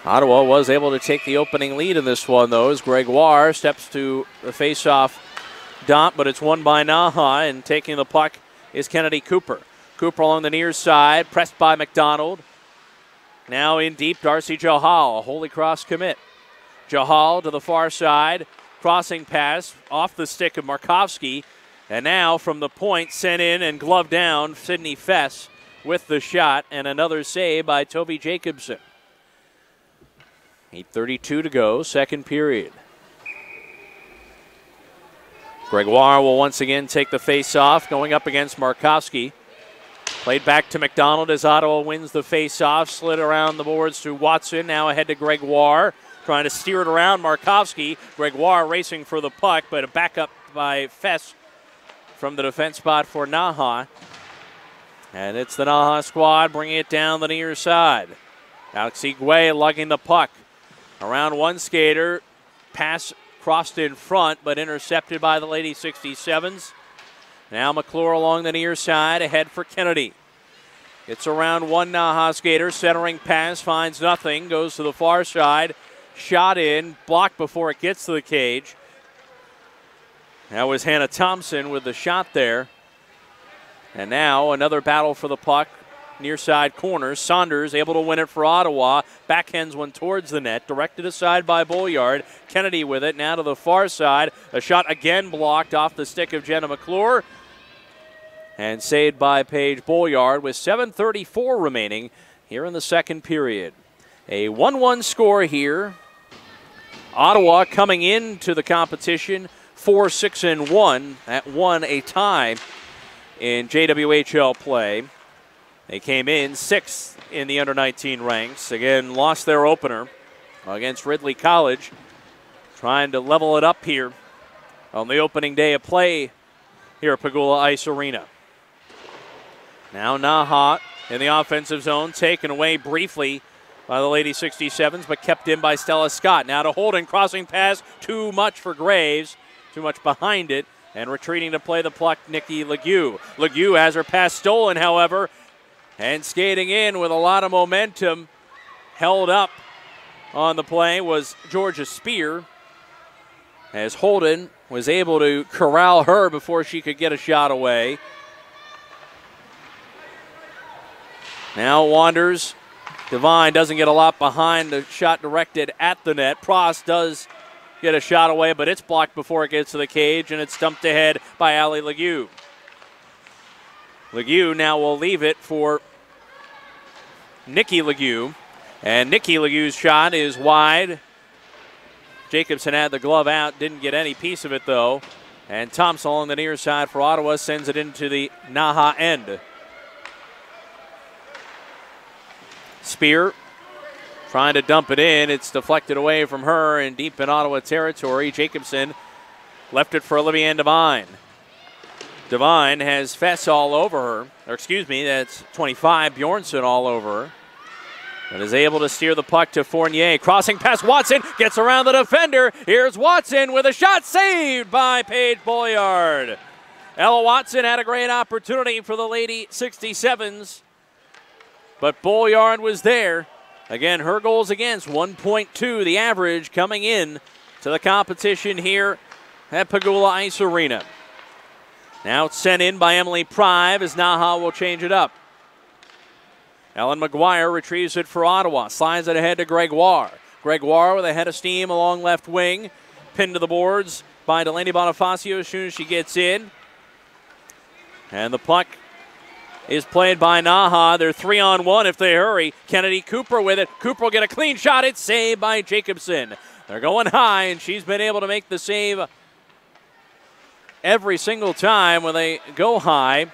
Ottawa was able to take the opening lead in this one, though, as Gregoire steps to the face-off dot, but it's won by NAHA, and taking the puck is Kennedy Cooper. Cooper along the near side, pressed by McDonald. Now in deep, Darcy Johal, a Holy Cross commit. Johal to the far side, crossing pass off the stick of Markovsky, and now from the point sent in and gloved down, Sydney Fess with the shot, and another save by Tovi Jacobson. 8:32 to go, second period. Gregoire will once again take the face-off, going up against Markovsky. Played back to McDonald as Ottawa wins the face-off. Slid around the boards to Watson. Now ahead to Gregoire. Trying to steer it around Markovsky. Gregoire racing for the puck, but a backup by Fess from the defense spot for NAHA. And it's the NAHA squad bringing it down the near side. Alexi Guay lugging the puck. Around one skater. Pass crossed in front, but intercepted by the Lady 67s. Now McClure along the near side, ahead for Kennedy. It's around one NAHA skater, centering pass, finds nothing, goes to the far side, shot in, blocked before it gets to the cage. That was Hannah Thompson with the shot there. And now another battle for the puck, near side corner. Saunders able to win it for Ottawa, backhands one towards the net, directed aside by Bolyard. Kennedy with it, now to the far side. A shot again blocked off the stick of Jenna McClure. And saved by Paige Bolyard with 7:34 remaining here in the second period. A 1-1 score here. Ottawa coming into the competition 4-6-1. That won a tie in JWHL play. They came in 6th in the under-19 ranks. Again, lost their opener against Ridley College. Trying to level it up here on the opening day of play here at Pegula Ice Arena. Now NAHA in the offensive zone, taken away briefly by the Lady 67s, but kept in by Stella Scott. Now to Holden, crossing pass, too much for Graves, too much behind it, and retreating to play the puck, Nikki Legue. Legue has her pass stolen, however, and skating in with a lot of momentum. Held up on the play was Georgia Spear, as Holden was able to corral her before she could get a shot away. Now wanders. Devine doesn't get a lot behind the shot directed at the net. Prost does get a shot away, but it's blocked before it gets to the cage, and it's dumped ahead by Allie Legue. Legue now will leave it for Nikki Legue, and Nikki Legue's shot is wide. Jacobson had the glove out, didn't get any piece of it though, and Thompson on the near side for Ottawa sends it into the NAHA end. Spear trying to dump it in. It's deflected away from her and deep in Ottawa territory. Jacobson left it for Olivia Devine. Devine has Fess all over her. Or excuse me, that's 25, Bjornsson all over her. And is able to steer the puck to Fournier. Crossing past Watson, gets around the defender. Here's Watson with a shot saved by Paige Bolyard. Ella Watson had a great opportunity for the Lady 67s, but Bolyard was there. Again, her goals against 1.2, the average coming in to the competition here at Pegula Ice Arena. Now it's sent in by Emily Prive as NAHA will change it up. Ellen McGuire retrieves it for Ottawa. Slides it ahead to Gregoire. Gregoire with a head of steam along left wing. Pinned to the boards by Delaney Bonifacio as soon as she gets in. And the puck is played by NAHA. They're 3-on-1 if they hurry. Kennedy Cooper with it. Cooper will get a clean shot. It's saved by Jacobson. They're going high, and she's been able to make the save every single time when they go high.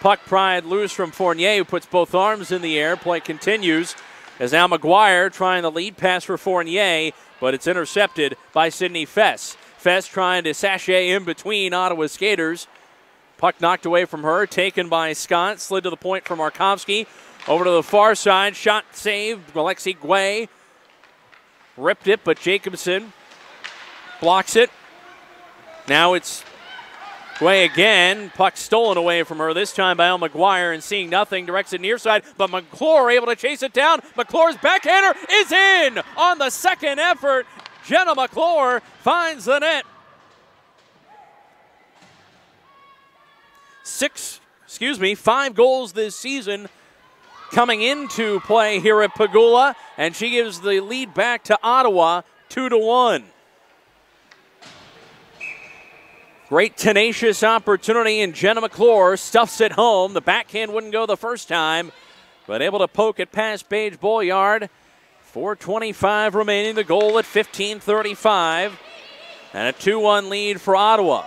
Puck pried loose from Fournier, who puts both arms in the air. Play continues as now McGuire trying the lead pass for Fournier, but it's intercepted by Sydney Fess. Fess trying to sashay in between Ottawa skaters. Puck knocked away from her, taken by Scott, slid to the point for Markovsky. Over to the far side, shot saved. Alexi Guay ripped it, but Jacobson blocks it. Now it's Guay again. Puck stolen away from her, this time by Elle McGuire, and seeing nothing, directs it near side, but McClure able to chase it down. McClure's backhander is in on the second effort. Jenna McClure finds the net. 5 goals this season coming into play here at Pegula, and she gives the lead back to Ottawa 2-1. Great tenacious opportunity, and Jenna McClure stuffs it home. The backhand wouldn't go the first time, but able to poke it past Paige Bolyard. 4:25 remaining, the goal at 15:35, and a 2-1 lead for Ottawa.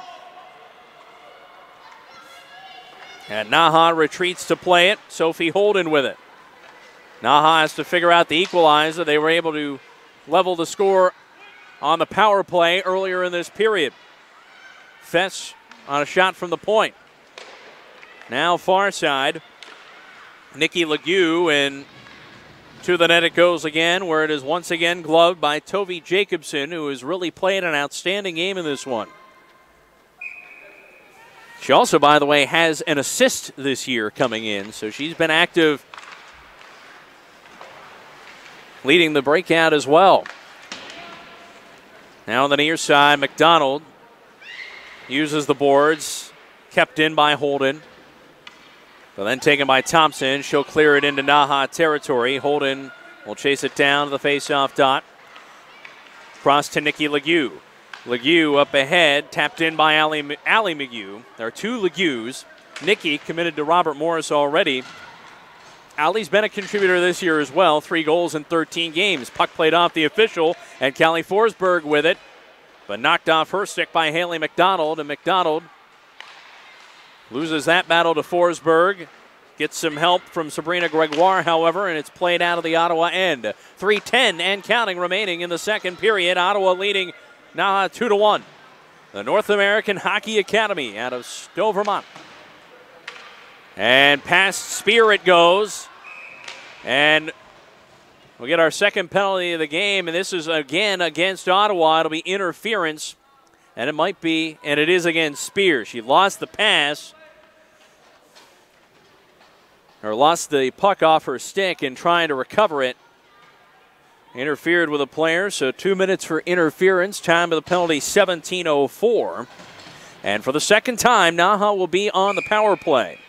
And NAHA retreats to play it. Sophie Holden with it. NAHA has to figure out the equalizer. They were able to level the score on the power play earlier in this period. Fess on a shot from the point. Now far side. Nikki Legue, and to the net it goes again, where it is once again gloved by Tovi Jacobson, who has really played an outstanding game in this one. She also, by the way, has an assist this year coming in, so she's been active leading the breakout as well. Now on the near side, McDonald uses the boards, kept in by Holden, but then taken by Thompson. She'll clear it into NAHA territory. Holden will chase it down to the face-off dot. Cross to Nikki Legue. Legue up ahead, tapped in by Allie McGue. There are two Legues. Nikki committed to Robert Morris already. Allie's been a contributor this year as well. 3 goals in 13 games. Puck played off the official, and Callie Forsberg with it. but knocked off her stick by Haley McDonald, and McDonald loses that battle to Forsberg. Gets some help from Sabrina Gregoire, however, and it's played out of the Ottawa end. 3:10 and counting remaining in the second period. Ottawa leading NAHA 2-1. The North American Hockey Academy out of Stowe, Vermont. And past Spear it goes. And we'll get our second penalty of the game, and this is again against Ottawa. It'll be interference, and it is against Spear. She lost the pass. Or lost the puck off her stick in trying to recover it. Interfered with a player, so 2 minutes for interference. Time of the penalty, 17:04. And for the second time, NAHA will be on the power play.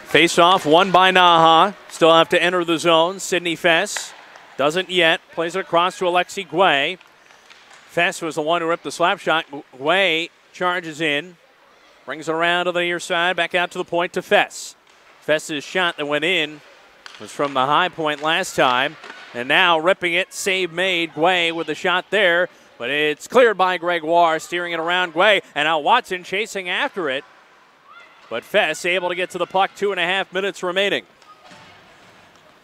Face-off won by NAHA. Still have to enter the zone. Sydney Fess doesn't yet. Plays it across to Alexi Guay. Fess was the one who ripped the slap shot. Guay charges in. Brings it around to the near side, back out to the point to Fess. Fess's shot that went in was from the high point last time. And now ripping it, save made. Guay with the shot there, but it's cleared by Gregoire, steering it around Guay. And now Watson chasing after it. But Fess able to get to the puck, 2.5 minutes remaining.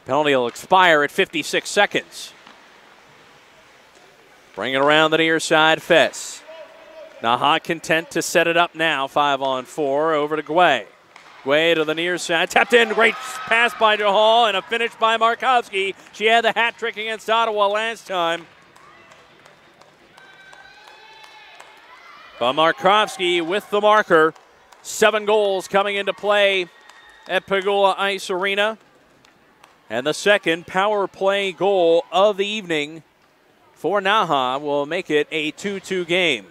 Penalty will expire at 56 seconds. Bring it around the near side, Fess. NAHA content to set it up now, 5-on-4, over to Guay. Guay to the near side, tapped in, great pass by DeHall, and a finish by Markovsky. She had the hat trick against Ottawa last time. But Markovsky with the marker. 7 goals coming into play at Pagula Ice Arena. And the second power play goal of the evening for NAHA will make it a 2-2 game.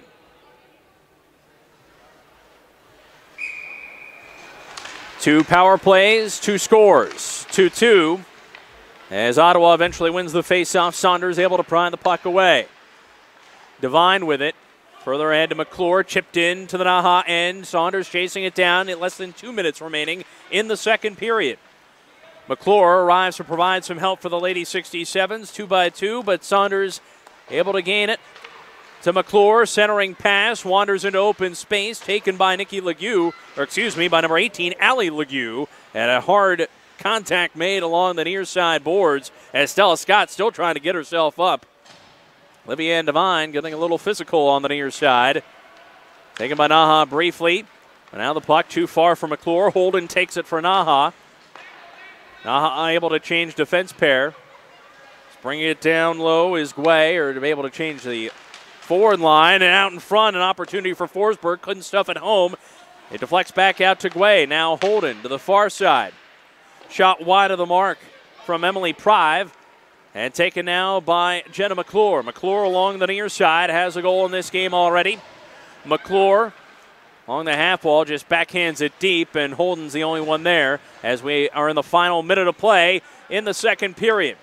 2 power plays, 2 scores, 2-2. As Ottawa eventually wins the faceoff, Saunders able to pry the puck away. Devine with it. Further ahead to McClure, chipped in to the NAHA end. Saunders chasing it down at less than 2 minutes remaining in the second period. McClure arrives to provide some help for the Lady 67s, 2-by-2, but Saunders able to gain it. To McClure, centering pass, wanders into open space, taken by by number 18, Allie Legue, and a hard contact made along the near side boards as Stella Scott still trying to get herself up. Livia Devine getting a little physical on the near side. Taken by NAHA briefly. And now the puck too far for McClure. Holden takes it for NAHA. NAHA able to change defense pair. Bringing it down low is Guay, or to be able to change the forward line, and out in front, an opportunity for Forsberg. Couldn't stuff it home. It deflects back out to Guay. Now Holden to the far side. Shot wide of the mark from Emily Prive. And taken now by Jenna McClure. McClure along the near side has a goal in this game already. McClure on the half wall just backhands it deep, and Holden's the only one there as we are in the final minute of play in the second period.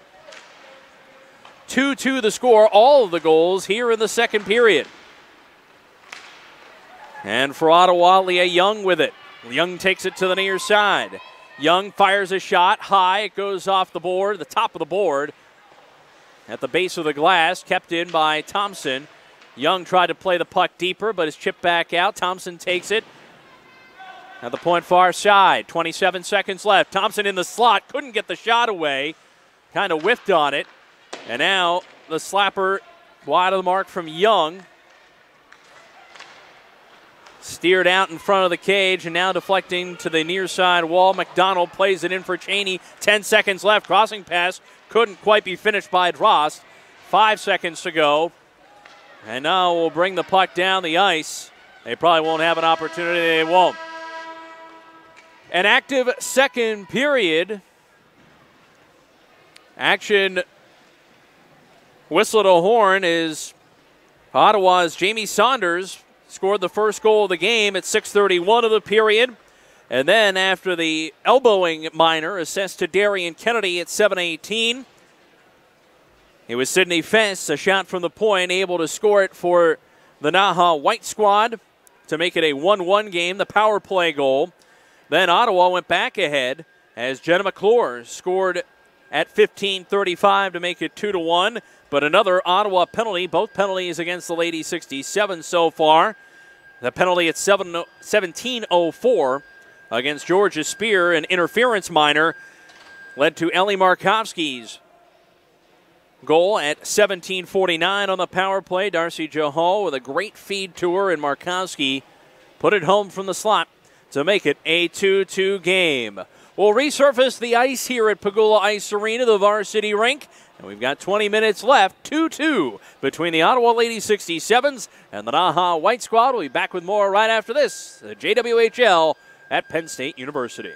2-2 the score, all of the goals here in the second period. And for Ottawa, Leah Young with it. Young takes it to the near side. Young fires a shot high. It goes off the board, the top of the board. At the base of the glass, kept in by Thompson. Young tried to play the puck deeper, but is chipped back out. Thompson takes it. At the point far side, 27 seconds left. Thompson in the slot, couldn't get the shot away. Kind of whiffed on it. And now the slapper wide of the mark from Young. Steered out in front of the cage, and now deflecting to the near side wall. McDonald plays it in for Cheney. 10 seconds left. Crossing pass couldn't quite be finished by Drost. 5 seconds to go. And now we'll bring the puck down the ice. They probably won't have an opportunity. They won't. An active second period. Action. Whistle to horn is Ottawa's Jamie Saunders scored the first goal of the game at 6:31 of the period. And then after the elbowing minor assessed to Darian Kennedy at 7:18. It was Sydney Fess, a shot from the point, able to score it for the NAHA White Squad to make it a 1-1 game, the power play goal. Then Ottawa went back ahead as Jenna McClure scored at 15:35 to make it 2-1. But another Ottawa penalty, both penalties against the Lady 67 so far. The penalty at 17:04 against Georgia Spear, an interference minor, led to Ellie Markovsky's goal at 17:49 on the power play. Darcy Johal with a great feed to her, and Markovsky put it home from the slot to make it a 2-2 game. We'll resurface the ice here at Pagula Ice Arena, the Varsity rink, and we've got 20 minutes left, 2-2 between the Ottawa Lady 67s and the NAHA White Squad. We'll be back with more right after this, the JWHL at Penn State University.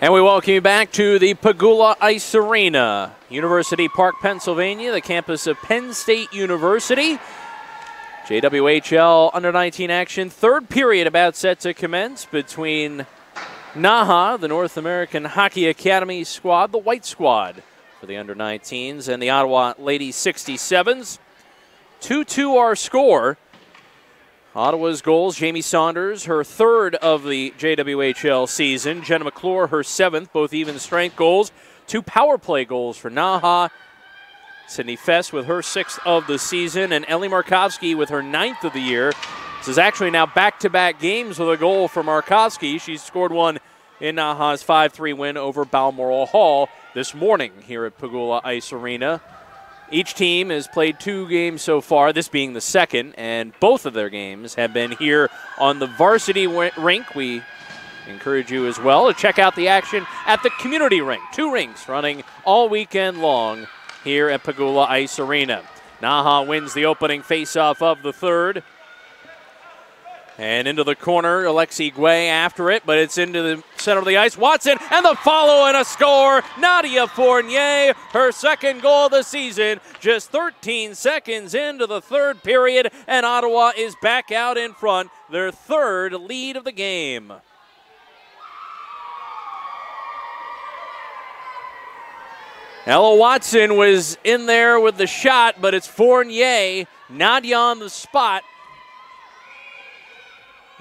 And we welcome you back to the Pegula Ice Arena, University Park, Pennsylvania, the campus of Penn State University. JWHL under-19 action, third period about set to commence between NAHA, the North American Hockey Academy squad, the white squad for the under-19s, and the Ottawa Lady 67s. 2-2 our score. Ottawa's goals, Jamie Saunders, her third of the JWHL season. Jenna McClure, her seventh, both even strength goals. 2 power play goals for NAHA. Sydney Fess with her sixth of the season, and Ellie Markovsky with her ninth of the year. This is actually now back-to-back games with a goal for Markovsky. She's scored one in NAHA's 5-3 win over Balmoral Hall this morning here at Pegula Ice Arena. Each team has played 2 games so far, this being the second, and both of their games have been here on the Varsity rink. We encourage you as well to check out the action at the community rink. 2 rinks running all weekend long here at Pegula Ice Arena. NAHA wins the opening faceoff of the third. And into the corner, Alexi Guay after it, but it's into the center of the ice. Watson, and the follow and a score. Nadia Fournier, her second goal of the season, just 13 seconds into the third period, and Ottawa is back out in front, their third lead of the game. Ella Watson was in there with the shot, but it's Fournier, Nadia on the spot,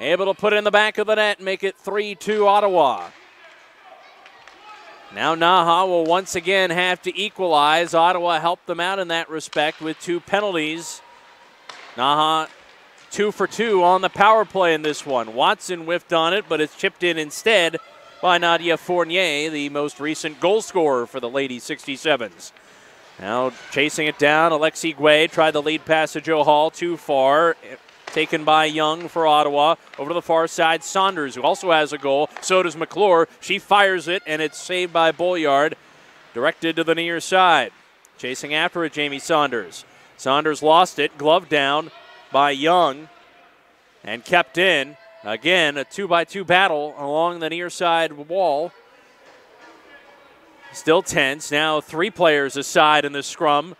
able to put it in the back of the net and make it 3-2 Ottawa. Now NAHA will once again have to equalize. Ottawa helped them out in that respect with 2 penalties. NAHA 2 for 2 on the power play in this one. Watson whiffed on it, but it's chipped in instead by Nadia Fournier, the most recent goal scorer for the Lady 67s. Now chasing it down, Alexi Guay tried the lead pass to Joe Hall, too far. Taken by Young for Ottawa. Over to the far side, Saunders, who also has a goal. So does McClure. She fires it, and it's saved by Bolyard. Directed to the near side. Chasing after it, Jamie Saunders. Saunders lost it, gloved down by Young, and kept in. Again, a 2-by-2 battle along the near side wall. Still tense. Now 3 players aside in the scrum.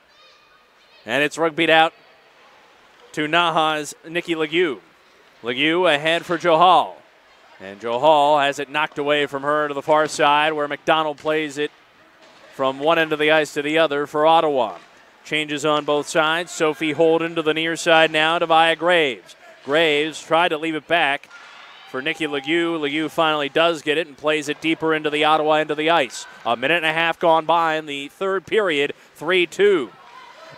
And it's rugbyed out to NAHA's Nikki Legue. Legue ahead for Johal. And Johal has it knocked away from her to the far side, where McDonald plays it from one end of the ice to the other for Ottawa. Changes on both sides. Sophie Holden to the near side now to Via Graves. Graves tried to leave it back for Nikki Legue. Legue finally does get it and plays it deeper into the Ottawa end of the ice. A minute and a half gone by in the third period, 3-2.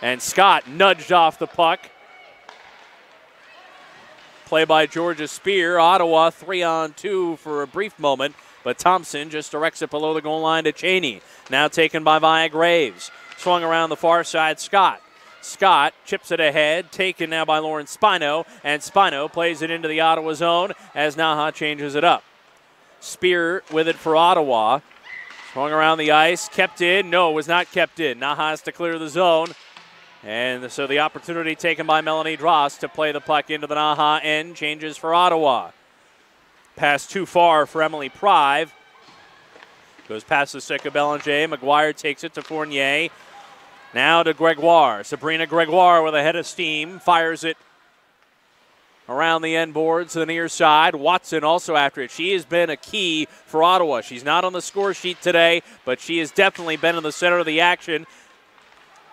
And Scott nudged off the puck. Play by Georgia Spear. Ottawa 3-on-2 for a brief moment, but Thompson just directs it below the goal line to Cheney. Now taken by Via Graves. Swung around the far side, Scott. Scott chips it ahead, taken now by Lauren Spino, and Spino plays it into the Ottawa zone as NAHA changes it up. Spear with it for Ottawa. Swung around the ice, kept in. No, it was not kept in. NAHA has to clear the zone. And so the opportunity taken by Melanie Drost to play the puck into the NAHA end changes for Ottawa. Pass too far for Emily Prive. Goes past the stick of Belanger. McGuire takes it to Fournier. Now to Gregoire. Sabrina Gregoire with a head of steam. Fires it around the end boards to the near side. Watson also after it. She has been a key for Ottawa. She's not on the score sheet today, but she has definitely been in the center of the action.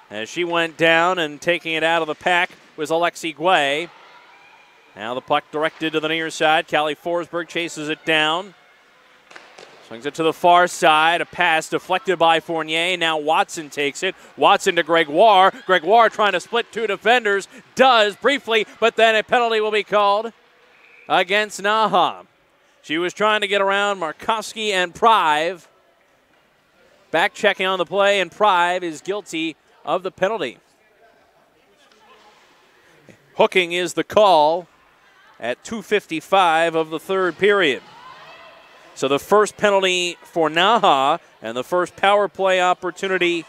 As she went down, and taking it out of the pack was Alexi Guay. Now the puck directed to the near side. Callie Forsberg chases it down. Swings it to the far side. A pass deflected by Fournier. Now Watson takes it. Watson to Gregoire. Gregoire trying to split 2 defenders. Does briefly, but then a penalty will be called against NAHA. She was trying to get around Markovsky and Prive. Back checking on the play, and Prive is guilty of the penalty. Hooking is the call at 2:55 of the third period. So the first penalty for NAHA and the first power play opportunity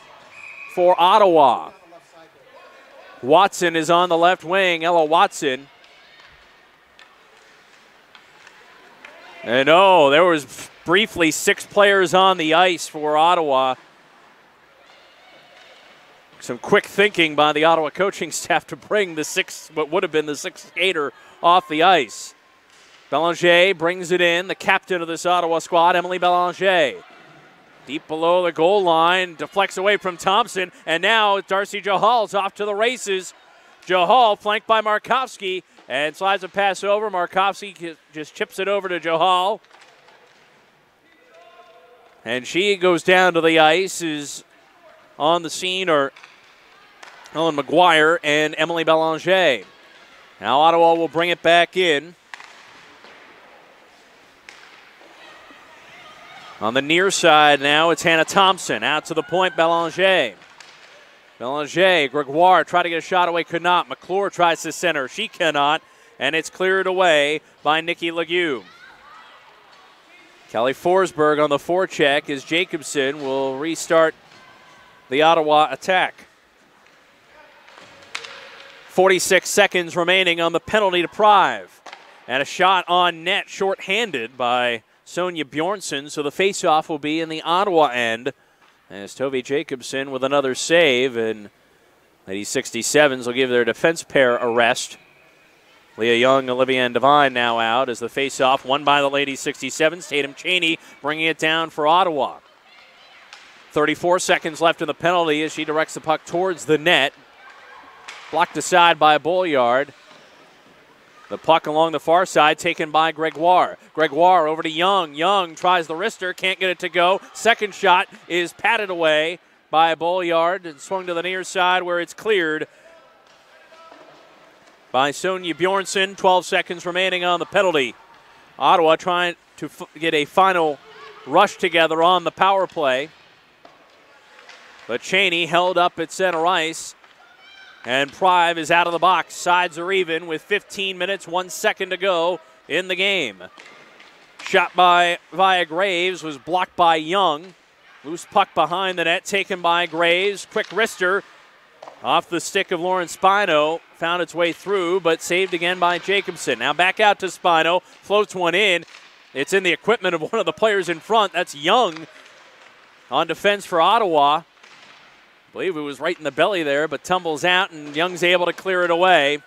for Ottawa. Watson is on the left wing, Ella Watson. And oh, there was briefly 6 players on the ice for Ottawa. Some quick thinking by the Ottawa coaching staff to bring what would have been the 6th skater off the ice. Belanger brings it in, the captain of this Ottawa squad, Emily Belanger. Deep below the goal line, deflects away from Thompson, and now Darcy JWHL's off to the races. JWHL flanked by Markovsky, and slides a pass over. Markovsky just chips it over to JWHL. And she goes down to the ice. Is on the scene are Ellen McGuire and Emily Belanger. Now Ottawa will bring it back in. On the near side now, it's Hannah Thompson. Out to the point, Belanger. Belanger, Gregoire tried to get a shot away, could not. McClure tries to center. She cannot, and it's cleared away by Nikki Legue. Kelly Forsberg on the forecheck as Jacobson will restart the Ottawa attack. 46 seconds remaining on the penalty deprive. And a shot on net shorthanded by Sonia Bjornsson, so the faceoff will be in the Ottawa end as Tove Jacobson with another save, and Lady 67s will give their defense pair a rest. Leah Young, Olivia and Devine now out as the faceoff won by the Lady 67s. Tatum Cheney bringing it down for Ottawa. 34 seconds left in the penalty as she directs the puck towards the net. Blocked aside by Bolyard. The puck along the far side taken by Gregoire. Gregoire over to Young. Young tries the wrister, can't get it to go. Second shot is patted away by Bolyard and swung to the near side where it's cleared by Sonia Bjornsson. 12 seconds remaining on the penalty. Ottawa trying to get a final rush together on the power play. But Cheney held up at center ice. And Prive is out of the box. Sides are even with 15 minutes, 1 second to go in the game. Shot by via Graves was blocked by Young. Loose puck behind the net taken by Graves. Quick wrister off the stick of Lauren Spino. Found its way through, but saved again by Jacobson. Now back out to Spino. Floats one in. It's in the equipment of one of the players in front. That's Young on defense for Ottawa. I believe it was right in the belly there, but tumbles out, and Young's able to clear it away.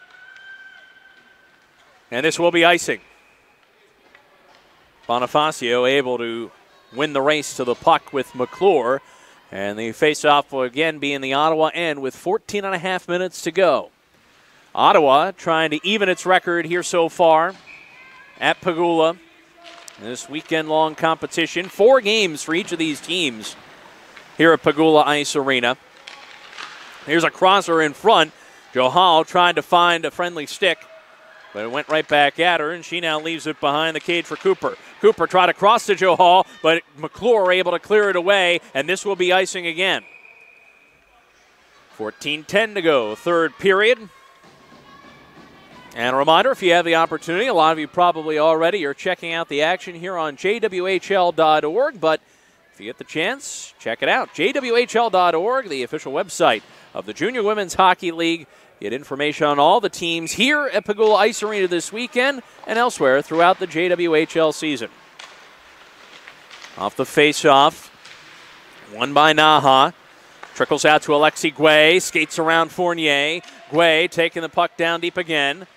And this will be icing. Bonifacio able to win the race to the puck with McClure. And the faceoff will again be in the Ottawa end with 14 and a half minutes to go. Ottawa trying to even its record here so far at Pagula. This weekend-long competition. 4 games for each of these teams here at Pagula Ice Arena. Here's a crosser in front. JWHL tried to find a friendly stick, but it went right back at her, and she now leaves it behind the cage for Cooper. Cooper tried to cross to JWHL, but McClure able to clear it away, and this will be icing again. 14:10 to go, third period. And a reminder, if you have the opportunity, a lot of you probably already are checking out the action here on JWHL.org, but if you get the chance, check it out. JWHL.org, the official website of the Junior Women's Hockey League. Get information on all the teams here at Pagula Ice Arena this weekend and elsewhere throughout the JWHL season. Off the face-off, won by NAHA. Trickles out to Alexi Guay, skates around Fournier. Guay taking the puck down deep again.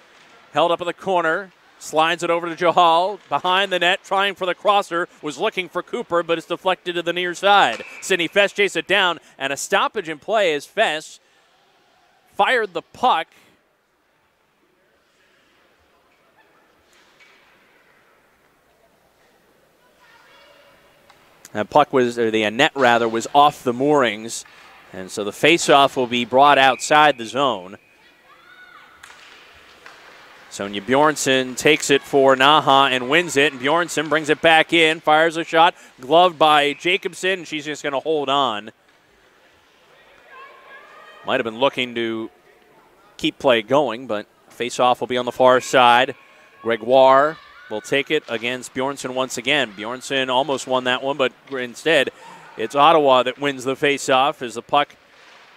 Held up in the corner. Slides it over to JWHL, behind the net, trying for the crosser, was looking for Cooper, but it's deflected to the near side. Sydney Fess chased it down, and a stoppage in play as Fess fired the puck. That puck was, or the net rather, was off the moorings, and so the faceoff will be brought outside the zone. Sonia Bjornsson takes it for NAHA and wins it, and Bjornsson brings it back in, fires a shot, gloved by Jacobson, and she's just going to hold on. Might have been looking to keep play going, but face-off will be on the far side. Gregoire will take it against Bjornsson once again. Bjornsson almost won that one, but instead it's Ottawa that wins the face-off as the puck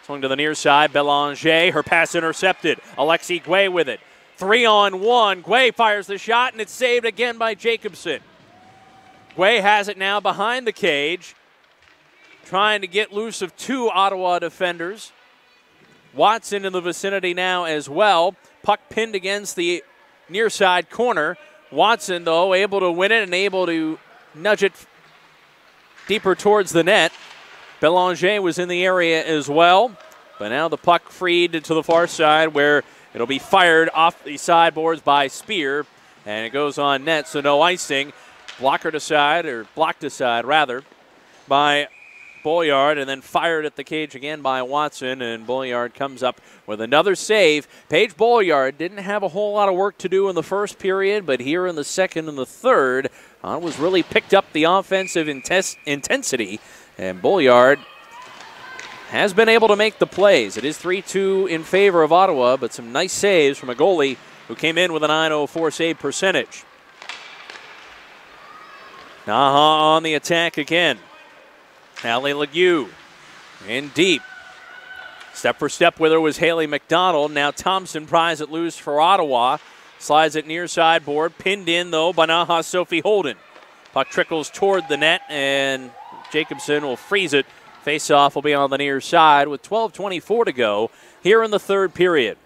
swung to the near side. Belanger, her pass intercepted. Alexi Guay with it. 3-on-1. Guay fires the shot, and it's saved again by Jacobson. Guay has it now behind the cage, trying to get loose of two Ottawa defenders. Watson in the vicinity now as well. Puck pinned against the near side corner. Watson, though, able to win it and able to nudge it deeper towards the net. Belanger was in the area as well. But now the puck freed to the far side where it'll be fired off the sideboards by Spear. And it goes on net, so no icing. Blocked aside rather, by Bolyard, and then fired at the cage again by Watson, and Bolyard comes up with another save. Paige Bolyard didn't have a whole lot of work to do in the first period, but here in the second and the third, was really picked up the offensive intensity, and Bolyard has been able to make the plays. It is 3-2 in favor of Ottawa, but some nice saves from a goalie who came in with a .904 save percentage. NAHA on the attack again. Allie Legue in deep. Step for step with her was Haley McDonald. Now Thompson pries it loose for Ottawa. Slides it near sideboard. Pinned in, though, by NAHA's Sophie Holden. Puck trickles toward the net, and Jacobson will freeze it. Face-off will be on the near side with 12:24 to go here in the third period.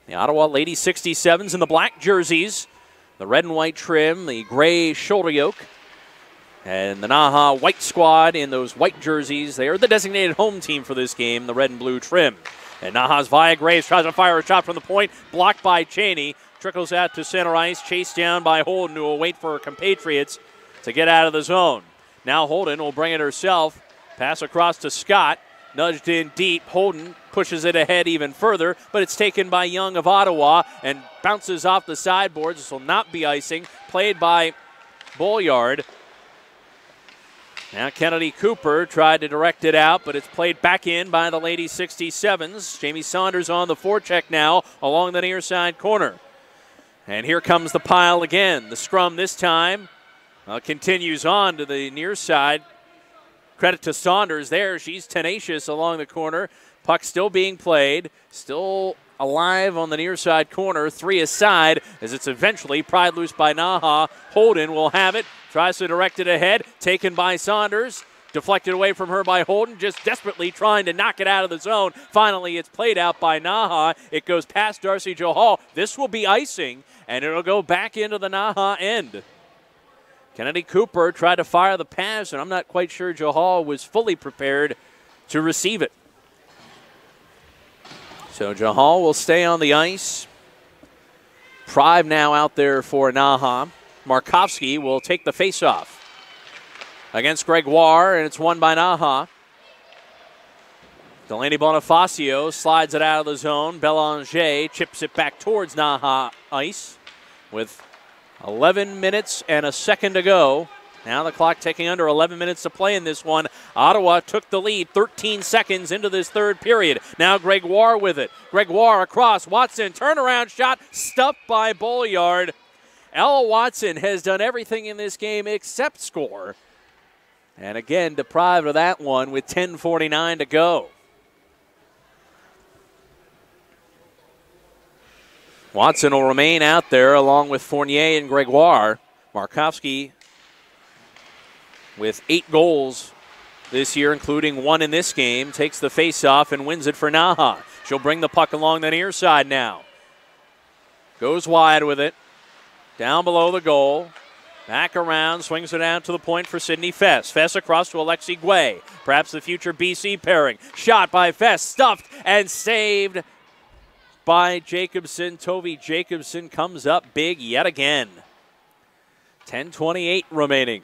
The Ottawa Lady 67s in the black jerseys. The red and white trim, the gray shoulder yoke. And the NAHA white squad in those white jerseys. They are the designated home team for this game, the red and blue trim. And NAHA's Via Graves tries to fire a shot from the point, blocked by Cheney. Trickles out to center ice, chased down by Holden, who will wait for her compatriots to get out of the zone. Now Holden will bring it herself. Pass across to Scott, nudged in deep. Holden pushes it ahead even further, but it's taken by Young of Ottawa and bounces off the sideboards. This will not be icing. Played by Bolyard. Now Kennedy Cooper tried to direct it out, but it's played back in by the Lady 67s. Jamie Saunders on the forecheck now along the near side corner. And here comes the pile again. The scrum this time continues on to the near side. Credit to Saunders there. She's tenacious along the corner. Puck still being played. Still alive on the near side corner. Three aside as it's eventually pried loose by NAHA. Holden will have it. Tries to direct it ahead. Taken by Saunders. Deflected away from her by Holden. Just desperately trying to knock it out of the zone. Finally, it's played out by NAHA. It goes past Darcy Johal. This will be icing, and it'll go back into the NAHA end. Kennedy Cooper tried to fire the pass, and I'm not quite sure Johal was fully prepared to receive it. So Johal will stay on the ice. Prive now out there for NAHA. Markovsky will take the faceoff against Gregoire, and it's won by NAHA. Delaney Bonifacio slides it out of the zone. Belanger chips it back towards NAHA ice with 11 minutes and a second to go. Now the clock taking under 11 minutes to play in this one. Ottawa took the lead 13 seconds into this third period. Now Gregoire with it. Gregoire across. Watson, turnaround shot, stuffed by Bolyard. Ella Watson has done everything in this game except score. And again, deprived of that one with 10:49 to go. Watson will remain out there along with Fournier and Gregoire. Markovsky with 8 goals this year, including 1 in this game, takes the faceoff and wins it for NAHA. She'll bring the puck along the near side now. Goes wide with it. Down below the goal. Back around, swings it out to the point for Sydney Fess. Fess across to Alexi Guay. Perhaps the future BC pairing. Shot by Fess, stuffed and saved by Jacobson. Tovi Jacobson comes up big yet again. 10:28 remaining.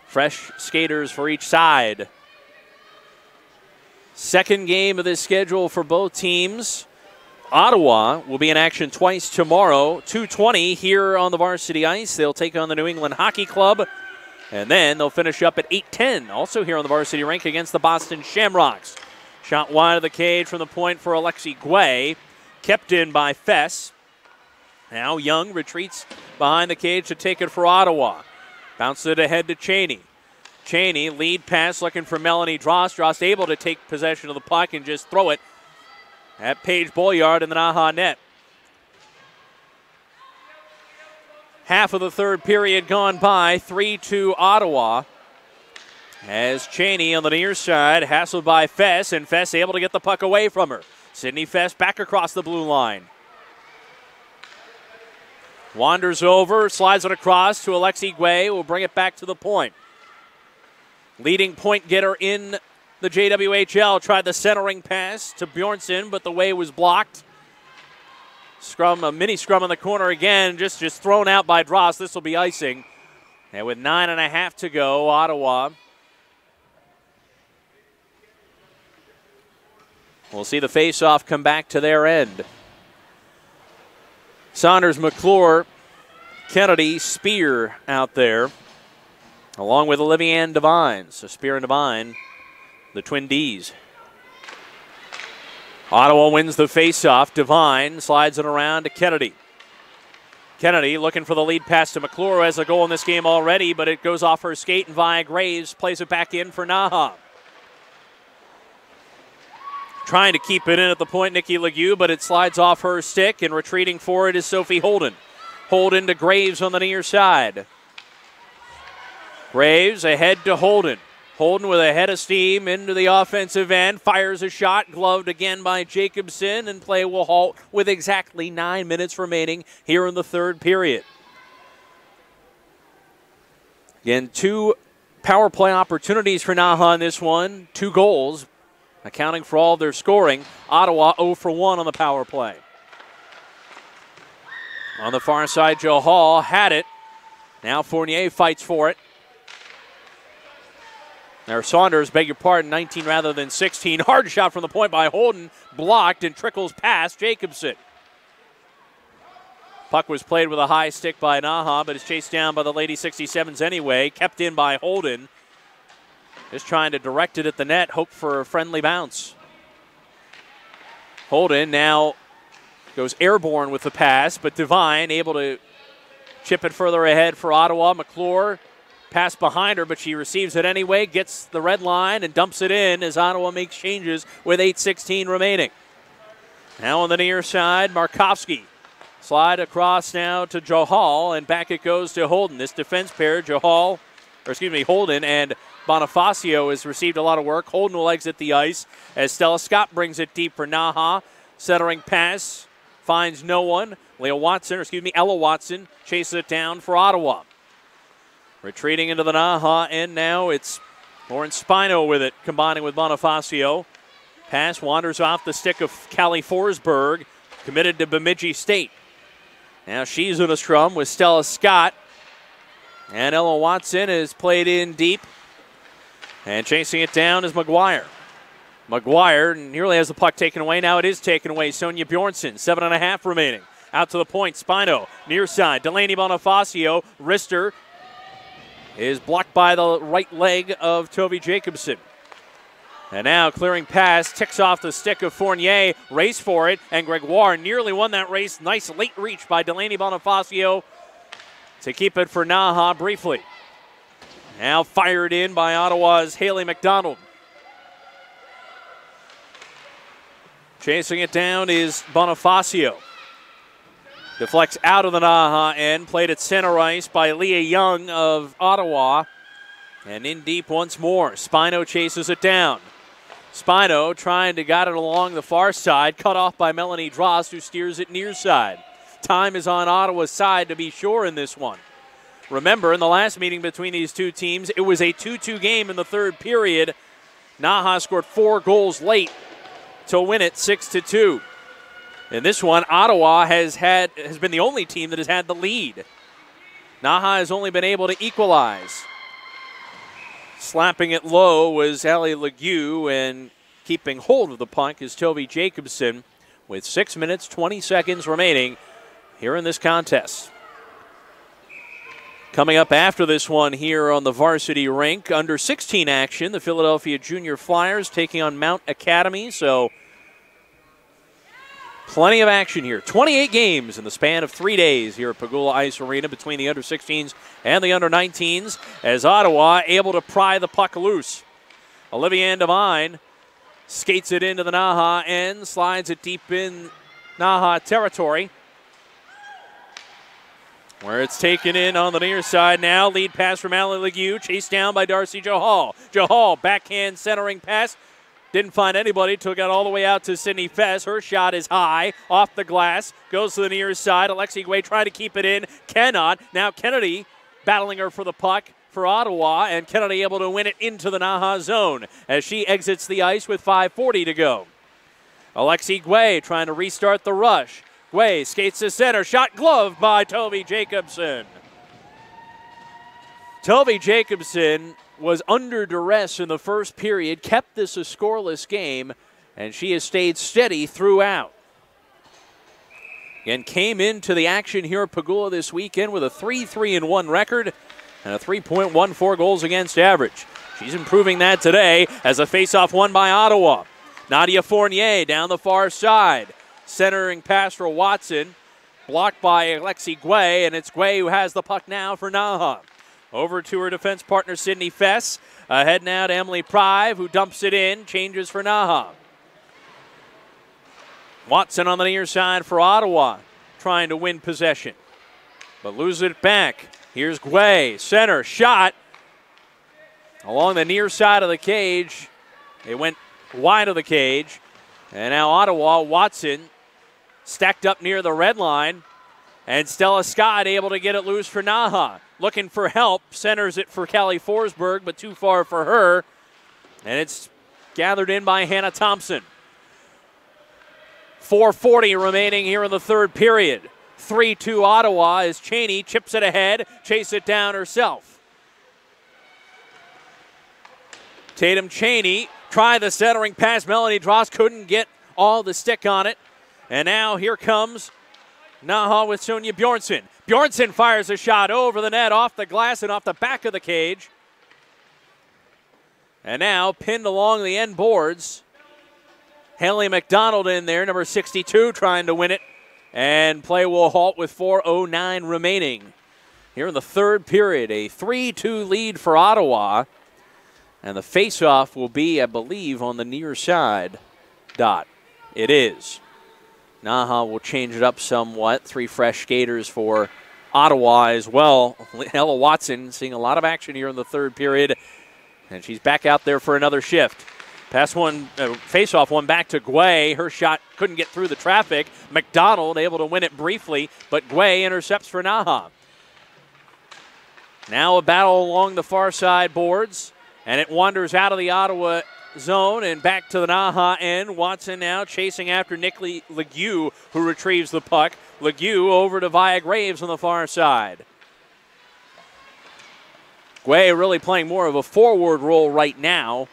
Fresh skaters for each side. Second game of this schedule for both teams. Ottawa will be in action twice tomorrow, 2:20 here on the varsity ice. They'll take on the New England Hockey Club, and then they'll finish up at 8:10, also here on the varsity rink against the Boston Shamrocks. Shot wide of the cage from the point for Alexi Guay, kept in by Fess. Now Young retreats behind the cage to take it for Ottawa. Bounces it ahead to Cheney. Cheney, lead pass looking for Melanie Drost. Drost able to take possession of the puck and just throw it at Paige Bolyard in the NAHA net. Half of the third period gone by, 3-2 Ottawa. As Cheney on the near side, hassled by Fess, and Fess able to get the puck away from her. Sydney Fess back across the blue line. Wanders over, slides it across to Alexi Guay, will bring it back to the point. Leading point getter in the JWHL tried the centering pass to Bjornsson, but the way was blocked. Scrum, a mini scrum in the corner again, just thrown out by Dross. This will be icing. And with 9.5 to go, Ottawa we'll see the face-off come back to their end. Saunders, McClure, Kennedy, Spear out there, along with Olivia Ann Devine. So Spear and Devine, the Twin Ds. Ottawa wins the face-off. Devine slides it around to Kennedy. Kennedy looking for the lead pass to McClure, who has a goal in this game already, but it goes off her skate, and Via Graves plays it back in for NAHA. Trying to keep it in at the point, Nikki Legue, but it slides off her stick, and retreating for it is Sophie Holden. Holden to Graves on the near side. Graves ahead to Holden. Holden with a head of steam into the offensive end, fires a shot, gloved again by Jacobson, and play will halt with exactly 9 minutes remaining here in the third period. Again, 2 power play opportunities for NAHA in this one, 2 goals, accounting for all their scoring. Ottawa 0 for 1 on the power play. On the far side, Joe Hall had it. Now Fournier fights for it. There, Saunders, beg your pardon, 19 rather than 16. Hard shot from the point by Holden, blocked and trickles past Jacobson. Puck was played with a high stick by NAHA, but is chased down by the Lady 67s anyway. Kept in by Holden. Just trying to direct it at the net, hope for a friendly bounce. Holden now goes airborne with the pass, but Devine able to chip it further ahead for Ottawa. McClure pass behind her, but she receives it anyway, gets the red line and dumps it in as Ottawa makes changes with 8:16 remaining. Now on the near side, Markovsky. Slide across now to Johal, and back it goes to Holden. This defense pair, Holden and Bonifacio has received a lot of work. Holden will exit the ice as Stella Scott brings it deep for NAHA. Centering pass, finds no one. Ella Watson chases it down for Ottawa. Retreating into the NAHA end now, it's Lauren Spino with it, combining with Bonifacio. Pass wanders off the stick of Callie Forsberg, committed to Bemidji State. Now she's in a scrum with Stella Scott. And Ella Watson is played in deep. And chasing it down is McGuire. McGuire nearly has the puck taken away. Now it is taken away. Sonia Bjornsson, 7.5 remaining. Out to the point, Spino, near side. Delaney Bonifacio, wrister, is blocked by the right leg of Toby Jacobson. And now clearing pass, ticks off the stick of Fournier, race for it, and Gregoire nearly won that race. Nice late reach by Delaney Bonifacio to keep it for NAHA briefly. Now fired in by Ottawa's Haley McDonald. Chasing it down is Bonifacio. Deflects out of the NAHA end, played at center ice by Leah Young of Ottawa. And in deep once more. Spino chases it down. Spino trying to get it along the far side, cut off by Melanie Drost, who steers it near side. Time is on Ottawa's side to be sure in this one. Remember, in the last meeting between these two teams, it was a 2-2 game in the third period. NAHA scored 4 goals late to win it 6-2. In this one, Ottawa has been the only team that has had the lead. NAHA has only been able to equalize. Slapping it low was Allie Legue, and keeping hold of the puck is Toby Jacobson with 6 minutes, 20 seconds remaining here in this contest. Coming up after this one here on the Varsity rink, under 16 action, the Philadelphia Junior Flyers taking on Mount Academy, so plenty of action here. 28 games in the span of 3 days here at Pagula Ice Arena between the under-16s and the under-19s, as Ottawa able to pry the puck loose. Olivia Ann Devine skates it into the NAHA end, slides it deep in NAHA territory. where it's taken in on the near side now. Lead pass from Allie Legue, chased down by Darcy Johal. Johal, backhand centering pass. Didn't find anybody, took it all the way out to Sydney Fess. Her shot is high, off the glass, goes to the near side. Alexi Guay trying to keep it in, cannot. Now Kennedy battling her for the puck for Ottawa, and Kennedy able to win it into the NAHA zone as she exits the ice with 5:40 to go. Alexi Guay trying to restart the rush. Guay skates to center, shot gloved by Toby Jacobson. Toby Jacobson was under duress in the first period, kept this a scoreless game, and she has stayed steady throughout. And came into the action here at Pagula this weekend with a 3-3-1 record and a 3.14 goals against average. She's improving that today as a faceoff won by Ottawa. Nadia Fournier down the far side. Centering pass for Watson. Blocked by Alexi Guay, and it's Guay who has the puck now for NAHA. Over to her defense partner, Sydney Fess. Ahead now to Emily Prive, who dumps it in. Changes for NAHA. Watson on the near side for Ottawa, trying to win possession, but lose it back. Here's Guay, center, shot. Along the near side of the cage. It went wide of the cage. And now Ottawa, Watson, stacked up near the red line. And Stella Scott able to get it loose for NAHA. Looking for help, centers it for Callie Forsberg, but too far for her. And it's gathered in by Hannah Thompson. 4:40 remaining here in the third period. 3-2 Ottawa as Cheney chips it ahead, chase it down herself. Tatum Cheney tried the centering pass. Melanie Dross couldn't get all the stick on it. And now here comes NAHA with Sonia Bjornsson. Bjornsson fires a shot over the net, off the glass and off the back of the cage. And now pinned along the end boards. Haley McDonald in there, number 62, trying to win it. And play will halt with 4:09 remaining. Here in the third period, a 3-2 lead for Ottawa. And the faceoff will be, I believe, on the near side. Dot. It is. NAHA will change it up somewhat. 3 fresh skaters for Ottawa as well. Ella Watson seeing a lot of action here in the third period. And she's back out there for another shift. Pass one, face-off one back to Guay. Her shot couldn't get through the traffic. McDonald able to win it briefly, but Guay intercepts for NAHA. Now a battle along the far side boards, and it wanders out of the Ottawa zone and back to the NAHA end. Watson now chasing after Nick Legue, who retrieves the puck. Legue over to Via Graves on the far side. Guay really playing more of a forward role right now.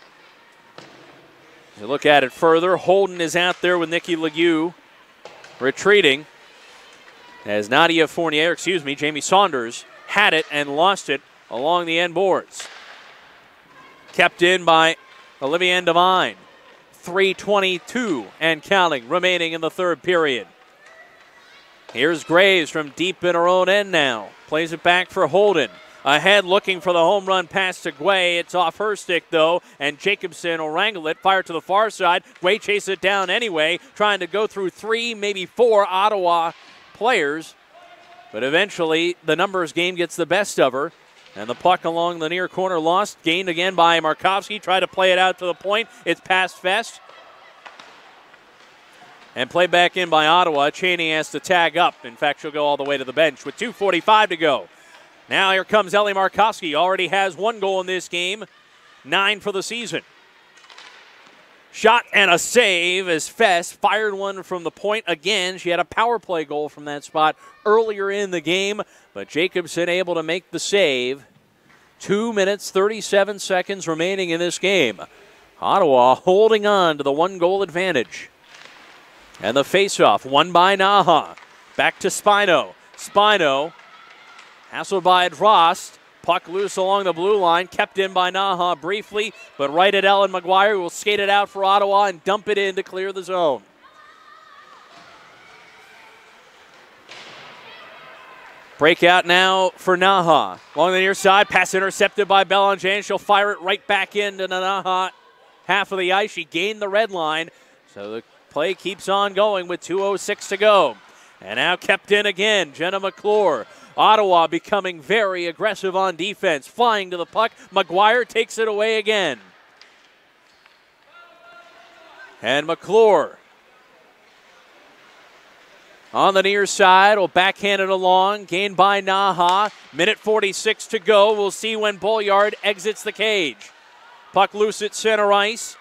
As you look at it further, Holden is out there with Nikki Legue retreating. As Nadia Fournier, Jamie Saunders had it and lost it along the end boards. Kept in by Olivia Devine. 3:22 and counting remaining in the third period. Here's Graves from deep in her own end now. Plays it back for Holden. Ahead looking for the home run pass to Guay. It's off her stick, though, and Jacobson will wrangle it. Fire to the far side. Guay chases it down anyway, trying to go through 3, maybe 4 Ottawa players. But eventually, the numbers game gets the best of her. And the puck along the near corner lost. Gained again by Markovsky. Tried to play it out to the point. It's past Fest. And played back in by Ottawa. Cheney has to tag up. In fact, she'll go all the way to the bench with 2:45 to go. Now here comes Ellie Markovsky. Already has 1 goal in this game. 9 for the season. Shot and a save as Fess fired one from the point again. She had a power play goal from that spot earlier in the game, but Jacobson able to make the save. 2 minutes, 37 seconds remaining in this game. Ottawa holding on to the 1-goal advantage. And the faceoff won by NAHA. Back to Spino. Spino hassled by Drost. Puck loose along the blue line. Kept in by NAHA briefly, but right at Ellen McGuire, who will skate it out for Ottawa and dump it in to clear the zone. Breakout now for NAHA. Along the near side, pass intercepted by Belanger, and she'll fire it right back into the NAHA half of the ice. She gained the red line, so the play keeps on going with 2:06 to go. And now kept in again, Jenna McClure. Ottawa becoming very aggressive on defense. Flying to the puck. McGuire takes it away again. And McClure on the near side will backhand it along. Gained by NAHA. Minute 46 to go. We'll see when Bolyard exits the cage. Puck loose at center ice.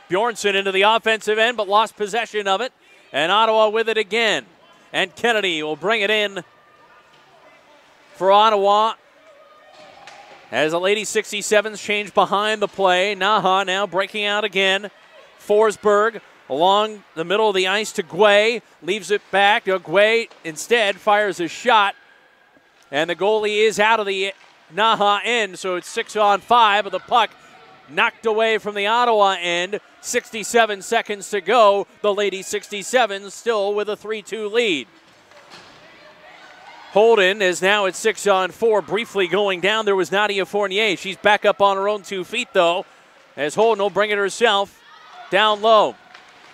Bjornsson into the offensive end, but lost possession of it. And Ottawa with it again. And Kennedy will bring it in for Ottawa. As the Lady 67s change behind the play. NAHA now breaking out again. Forsberg along the middle of the ice to Guay. Leaves it back. Guay instead fires a shot. And the goalie is out of the NAHA end, so it's 6-on-5, but the puck knocked away from the Ottawa end. 67 seconds to go. The Lady 67s still with a 3-2 lead. Holden is now at 6-on-4, briefly going down. There was Nadia Fournier. She's back up on her own 2 feet, though, as Holden will bring it herself down low.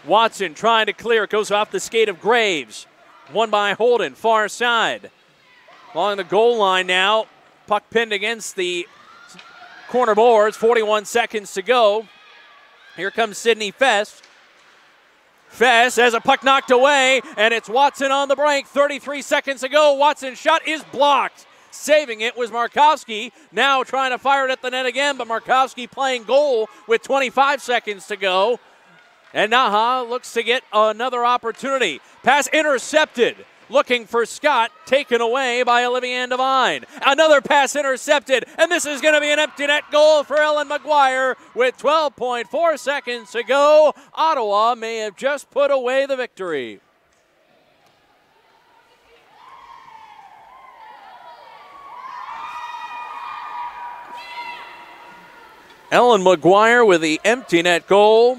Watson trying to clear. It goes off the skate of Graves. Won by Holden, far side. Along the goal line now. Puck pinned against the corner boards. 41 seconds to go. Here comes Sydney Fest. Fest has a puck knocked away, and it's Watson on the break. 33 seconds to go. Watson's shot is blocked. Saving it was Markowski. Now trying to fire it at the net again, but Markowski playing goal with 25 seconds to go. And NAHA looks to get another opportunity. Pass intercepted. Looking for Scott, taken away by Olivier Devine. Another pass intercepted, and this is going to be an empty net goal for Ellen McGuire with 12.4 seconds to go. Ottawa may have just put away the victory. Ellen McGuire with the empty net goal,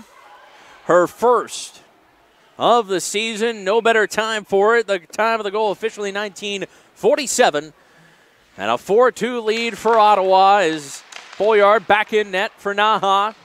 her first of the season. No better time for it. The time of the goal officially 19:47. And a 4-2 lead for Ottawa as Bolyard back in net for NAHA.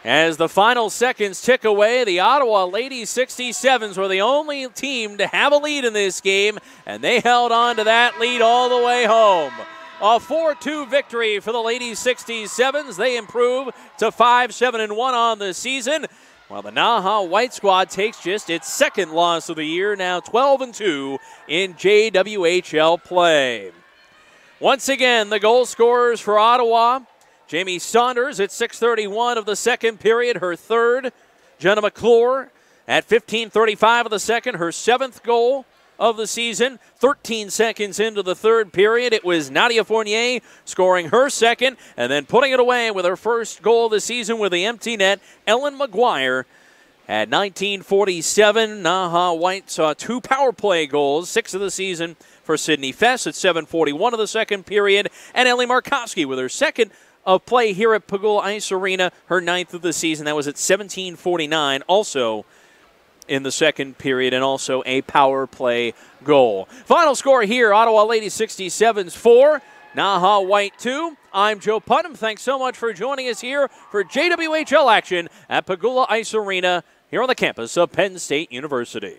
As the final seconds tick away, the Ottawa Lady 67s were the only team to have a lead in this game, and they held on to that lead all the way home. A 4-2 victory for the Lady 67s. They improve to 5-7-1 on the season, while the NAHA White Squad takes just its second loss of the year, now 12-2 in JWHL play. Once again, the goal scorers for Ottawa. Jamie Saunders at 6:31 of the second period, her third. Jenna McClure at 15:35 of the second, her 7th goal of the season. 13 seconds into the third period, it was Nadia Fournier scoring her second, and then putting it away with her first goal of the season with the empty net, Ellen McGuire. At 19:47, NAHA White saw 2 power play goals, 6 of the season for Sydney Fest at 7:41 of the second period, and Ellie Markowski with her second of play here at Pagula Ice Arena, her 9th of the season. That was at 17:49, also in the second period, and also a power play goal. Final score here, Ottawa Lady 67s 4, NAHA White 2. I'm Joe Putnam. Thanks so much for joining us here for JWHL action at Pagula Ice Arena here on the campus of Penn State University.